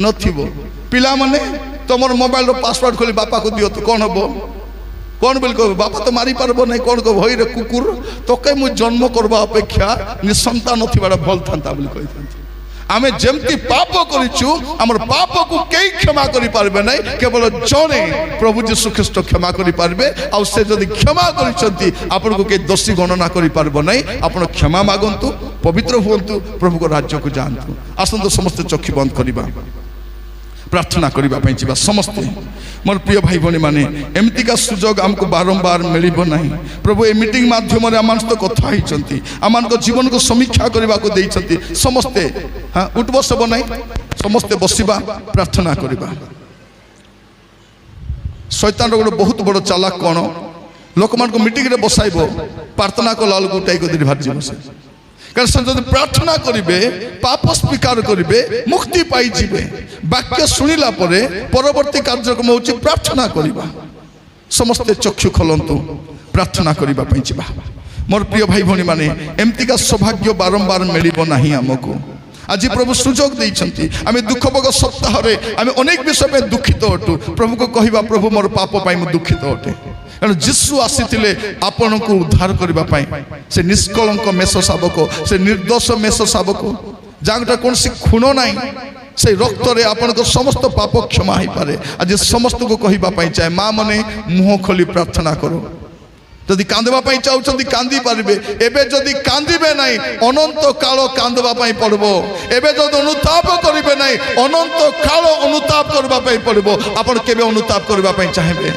नथिबो पिला माने तुमर मोबाइल रो पासवर्ड खोली बापा को दियो तो कौन हबो कौन बोल को बापा तो मारी पारबो नहीं कौन को होई रे कुकुर तो के मु जन्म करबा अपेक्षा निसंतान नथिबाडा भल थांता बोली कहि आमे जेमती पाप करिछु हमर पाप को केई क्षमा करि पारबे नै केवल जने प्रभु यीशु ख्रीष्ट क्षमा करि पारबे आ से जदि क्षमा करिसंती आपन को के दोषी गणना करि पारबो नै आपन क्षमा मागंतु पवित्र होंतु प्रभु को राज्य को जानतु आसंत समस्त चक्षु बंद करिबा प्रार्थना करिबा पई जिबा समस्त मोर प्रिय भाई भनी माने एमती का सुजोग हमको बारंबार मिलिबो नाही प्रभु ए मीटिंग माध्यम रे आमान तो कथा हिचंती आमान को जीवन को समीक्षा करिबा को देइचंती समस्त हां उठ बसबो नाही समस्त बसिबा प्रार्थना करिबा शैतान रो बहुत बड़ चालाक कोन लोक मान को मीटिंग रे बसाइबो प्रार्थना को लाल गुटाई को दिन भार जीव से কারণ সে যদি প্রার্থনা করিবে পাপ স্বীকার করিবে মুক্তি পাইଯିବେ। বাক্য শুনিলা পরে পরবর্তী কার্যক্রম হচ্ছে প্রার্থনা করিবা। ସମସ୍ତେ ଚକ୍ଷୁ ଖୋଲନ୍ତୁ, ପ୍ରାର୍ଥନା କରିବା ପାଇଁ ଯିବା। ମୋର ପ୍ରିୟ ଭାଇ ଭଉଣୀ ମାନେ, ଏମିତିକା ସୌଭାଗ୍ୟ ବାରମ୍ବାର ମିଳିବ ନାହିଁ ଆମକୁ। ଆଜି ପ୍ରଭୁ ସୁଯୋଗ ଦେଇଛନ୍ତି। ଆମେ ଦୁଃଖ ଭୋଗ ସପ୍ତାହରେ ଆମେ ଅନେକ ବିଷୟ ପାଇଁ ଦୁଃଖିତ ଅଟୁ। ପ୍ରଭୁକୁ କହିବା, ପ୍ରଭୁ ମୋର ପାପ ପାଇଁ ମୁଁ ଦୁଃଖିତ ଅଟେ। କାରଣ ଯୀଶୁ ଆସିଥିଲେ ଆପଣଙ୍କୁ ଉଦ୍ଧାର କରିବା ପାଇଁ। ସେ ନିଷ୍କଳଙ୍କ ମେଷ ଶାବକ, ସେ ନିର୍ଦ୍ଦୋଷ ମେଷ ଶାବକ, ଯାହାର କୌଣସି ଖୁଣ ନାହିଁ। সেই রক্তরে আপনার সমস্ত পাপ ক্ষমা হইপারে। আজ সমস্ত কহিবা পাই চায়, মা মনে মুহ খোলি প্রার্থনা করো। যদি কাঁদবা পাই চাহুଛନ୍ତି কান্দি পারবে। এবে যদি কান্দিবে নাই অনন্ত কাল কাঁদবা পাই পড়ব। এবে যদি অনুতাপ করিবে নাই অনন্ত কাল অনুতাপ করবা পাই পড়ব। আপন কেবে অনুতাপ করবা পাই চাইবে?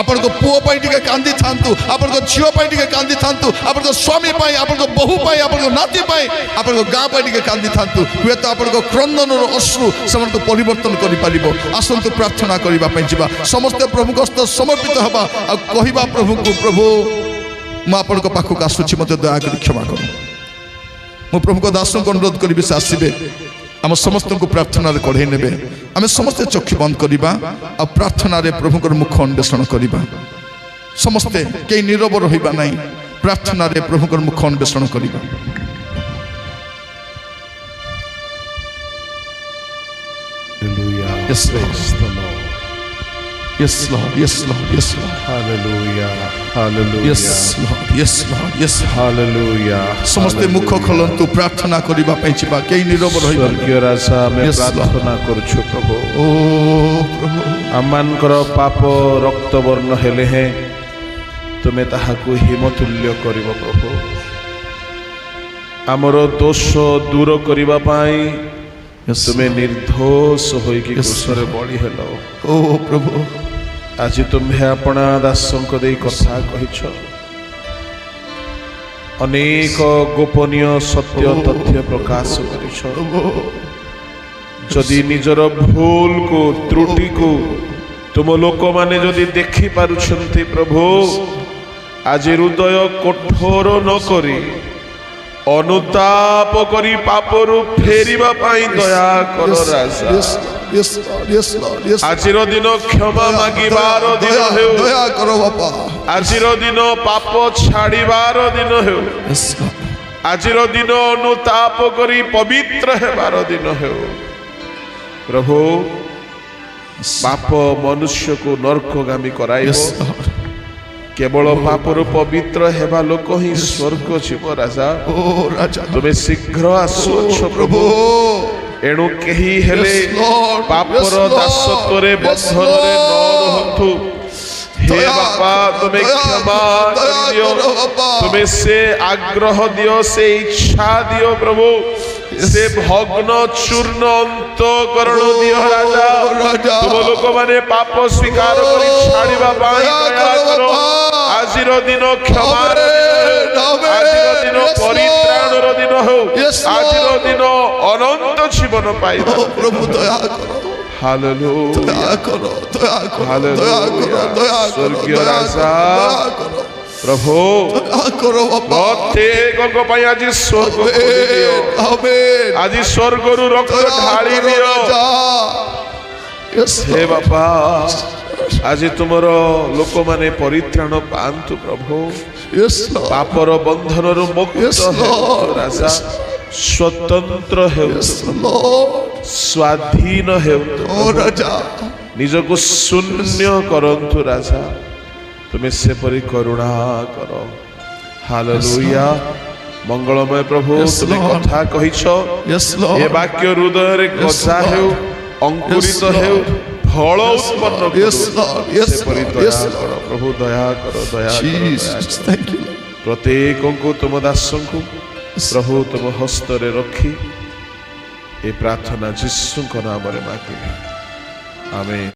ଆପଣଙ୍କ ପୁଅ ପାଇଁ ଟିକେ କାନ୍ଦିଥାନ୍ତୁ, ଆପଣଙ୍କ ଝିଅ ପାଇଁ ଟିକେ କାନ୍ଦିଥାନ୍ତୁ, ଆପଣଙ୍କ ସ୍ୱାମୀ ପାଇଁ, ଆପଣଙ୍କ ବୋହୂ ପାଇଁ, ଆପଣଙ୍କ ନାତି ପାଇଁ, ଆପଣଙ୍କ ଗାଁ ପାଇଁ ଟିକେ କାନ୍ଦିଥାନ୍ତୁ। ହୁଏତ ଆପଣଙ୍କ କ୍ରନ୍ଦନର ଅଶ୍ରୁ ସେମାନଙ୍କୁ ପରିବର୍ତ୍ତନ କରିପାରିବ। ଆସନ୍ତୁ ପ୍ରାର୍ଥନା କରିବା ପାଇଁ ଯିବା। ସମସ୍ତେ ପ୍ରଭୁଙ୍କ ହସ୍ତ ସମର୍ପିତ ହେବା ଆଉ କହିବା ପ୍ରଭୁଙ୍କୁ, ପ୍ରଭୁ ମୁଁ ଆପଣଙ୍କ ପାଖକୁ ଆସୁଛି, ମୋତେ ଦୟାକରି କ୍ଷମା କର। ମୁଁ ପ୍ରଭୁଙ୍କ ଦାସଙ୍କୁ ଅନୁରୋଧ କରିବି ସେ ଆସିବେ, ଆମ ସମସ୍ତଙ୍କୁ ପ୍ରାର୍ଥନାରେ କଢ଼େଇ ନେବେ। ଆମେ ସମସ୍ତେ ଚକ୍ଷୁ ବନ୍ଦ କରିବା ଆଉ ପ୍ରାର୍ଥନାରେ ପ୍ରଭୁଙ୍କର ମୁଖ ଅନ୍ୱେଷଣ କରିବା। ସମସ୍ତେ କେହି ନୀରବ ରହିବା ନାହିଁ, ପ୍ରାର୍ଥନାରେ ପ୍ରଭୁଙ୍କର ମୁଖ ଅନ୍ୱେଷଣ କରିବା। Yes, Lord. Yes, Lord. Yes, Lord. Yes, Lord. Hallelujah. Hallelujah. Yes, Lord. Yes, Lord. Yes, Lord. Hallelujah. ସମସ୍ତେ ମୁଖ ଖୋଲନ୍ତୁ, ପ୍ରାର୍ଥନା କରିବା ପାଇଁ ଯିବା। କେହି ନୀରବ ରହିବା ନାହିଁ। ସ୍ୱର୍ଗୀୟ ରାଜା, ଆମେ Yes, Lord. ପ୍ରାର୍ଥନା କରୁଛୁ ପ୍ରଭୁ। ଓ ପ୍ରଭୁ, ଆମମାନଙ୍କର ପାପ ରକ୍ତବର୍ଣ୍ଣ ହେଲେ ହେଁ ତୁମେ ତାହାକୁ ହିମତୁଲ୍ୟ କରିବ ପ୍ରଭୁ। ଆମର ଦୋଷ ଦୂର କରିବା ପାଇଁ ତୁମେ ନିର୍ଦ୍ଦୋଷ ହୋଇକି କ୍ରୁଶରେ ବଳି ହେଲ। ଓ ପ୍ରଭୁ, ଆଜି ତୁମ୍ଭେ ଆପଣା ଦାସଙ୍କ ଦେଇ କଥା କହିଛ। ଅନେକ ଗୋପନୀୟ ସତ୍ୟ ତଥ୍ୟ ପ୍ରକାଶ କରିଛ। ଯଦି ନିଜର ଭୁଲକୁ ତ୍ରୁଟିକୁ ତୁମ ଲୋକମାନେ ଯଦି ଦେଖିପାରୁଛନ୍ତି ପ୍ରଭୁ, ଆଜି ହୃଦୟ କଠୋର ନ କରି ଅନୁତାପ କରି ପାପରୁ ଫେରିବା ପାଇଁ ଦୟା କର ରାଜା। Yes, Lord. Yes, Lord. Yes, Lord. ଆଜିର ଦିନ କ୍ଷମା ମାଗିବାର ଦିନ ହେଉ। ଦୟା କର ବାପା। ଆଜିର ଦିନ ପାପ ଛାଡ଼ିବାର ଦିନ ହେଉ। Yes, Lord. ଆଜିର ଦିନ ଅନୁତାପ କରି ପବିତ୍ର ହେବାର ଦିନ ହେଉ। ପ୍ରଭୁ, ପାପ ମନୁଷ୍ୟକୁ ନର୍କଗାମୀ କରାଇବ। Yes, Lord. କେବଳ ପାପରୁ ପବିତ୍ର ହେବା ଲୋକ ହିଁ ସ୍ୱର୍ଗ ଯିବ ରାଜା। ଓ ରାଜା, ତୁମେ ଶୀଘ୍ର ଆସୁଅଛ ପ୍ରଭୁ। ଏଣୁ କେହି ହେଲେ Yes, Lord. ପାପର Yes, Lord. ଦାସତ୍ୱରେ Yes, ବନ୍ଧନରେ ନ Lord. ରହନ୍ତୁ। ହେ ଦୟା ବାପା, ତୁମେ ଦୟା କ୍ଷମା ଦୟା କରିଦିଅ। କର ବାପା। ତୁମେ ସେ ଆଗ୍ରହ ଦିଅ, ସେ ଇଚ୍ଛା ଦିଅ ପ୍ରଭୁ। ସେ ଭଗ୍ନ ଚୂର୍ଣ୍ଣ ଅନ୍ତଃକରଣ ଦିଅ ରାଜା। ରାଜା। ତୁମ ଲୋକମାନେ ପାପ ସ୍ୱୀକାର କରି ଛାଡ଼ିବା ପାଇଁ ଦୟା ଦୟା କର କର। ବାପା। ଆଜିର ଦିନ କ୍ଷମାର ଦିନ ହେଉ। Amen. ଆଜିର ଦିନ Yes, Lord. ପରିତ୍ରାଣର ଦିନ ହେଉ। Yes, Lord. ଆଜିର ଦିନ ଅନନ୍ତ ଜୀବନ ପାଇବା। ଓ ପ୍ରଭୁ ଦୟା କର, ହାଲେଲୁୟା। ଦୟା କର, ଦୟା କର, ହାଲେଲୁୟା। ଦୟା କର, ଦୟା କର, ସ୍ୱର୍ଗୀୟ ଦୟା ରାଜା। କର, ଦୟା କର, ପ୍ରଭୁ, ଦୟା କର ବାପା। ପ୍ରତ୍ୟେକଙ୍କ ପାଇଁ ଆଜି ସ୍ୱର୍ଗ ଖୋଲି ଦିଅ। ଆମେନ୍। ଆଜି ସ୍ୱର୍ଗରୁ ରକ୍ତ ଦୟା ଢାଳି କର ଦିଅ। ରାଜା। Yes, ହେ Lord. ବାପା, ଆଜି ତୁମର ଲୋକମାନେ ପରିତ୍ରାଣ ପାଆନ୍ତୁ ପ୍ରଭୁ। Yes, Lord. ପାପର ବନ୍ଧନରୁ ମୁକ୍ତ Yes, ହେଉନ୍ତୁ Lord. ରାଜା। ସ୍ୱତନ୍ତ୍ର Yes, ହେଉନ୍ତୁ, Lord. ସ୍ୱାଧୀନ ହେଉନ୍ତୁ। ଓ ରାଜା, ନିଜକୁ ଶୂନ୍ୟ କରନ୍ତୁ ରାଜା। ତୁମେ ସେପରି କରୁଣା କର। ହାଲେଲୁୟା। ମଙ୍ଗଳମୟ ପ୍ରଭୁ, Yes, ତୁମେ Lord. କଥା କହିଛ। Yes, ଏ Lord. ବାକ୍ୟ ହୃଦୟରେ ଗଜା Lord. ହେଉ, ଅଙ୍କୁରିତ Yes, ହେଉ, Lord. ଫଳ Yes, ଉତ୍ପନ୍ନ Lord. କରୁ। Yes, Lord. Yes, ସେପରି Lord. ଦୟା Yes, କର Lord. ପ୍ରଭୁ, ଦୟା କର, ଦୟା କର, ଦୟା Jesus, କର। thank you, Lord. ପ୍ରତ୍ୟେକଙ୍କୁ ତୁମ ଦାସଙ୍କୁ ପ୍ରଭୁ ତୁମ ହସ୍ତରେ ରଖି ଏ ପ୍ରାର୍ଥନା ଯୀଶୁଙ୍କ ନାମରେ ମାଗିଲି। ଆମେନ୍।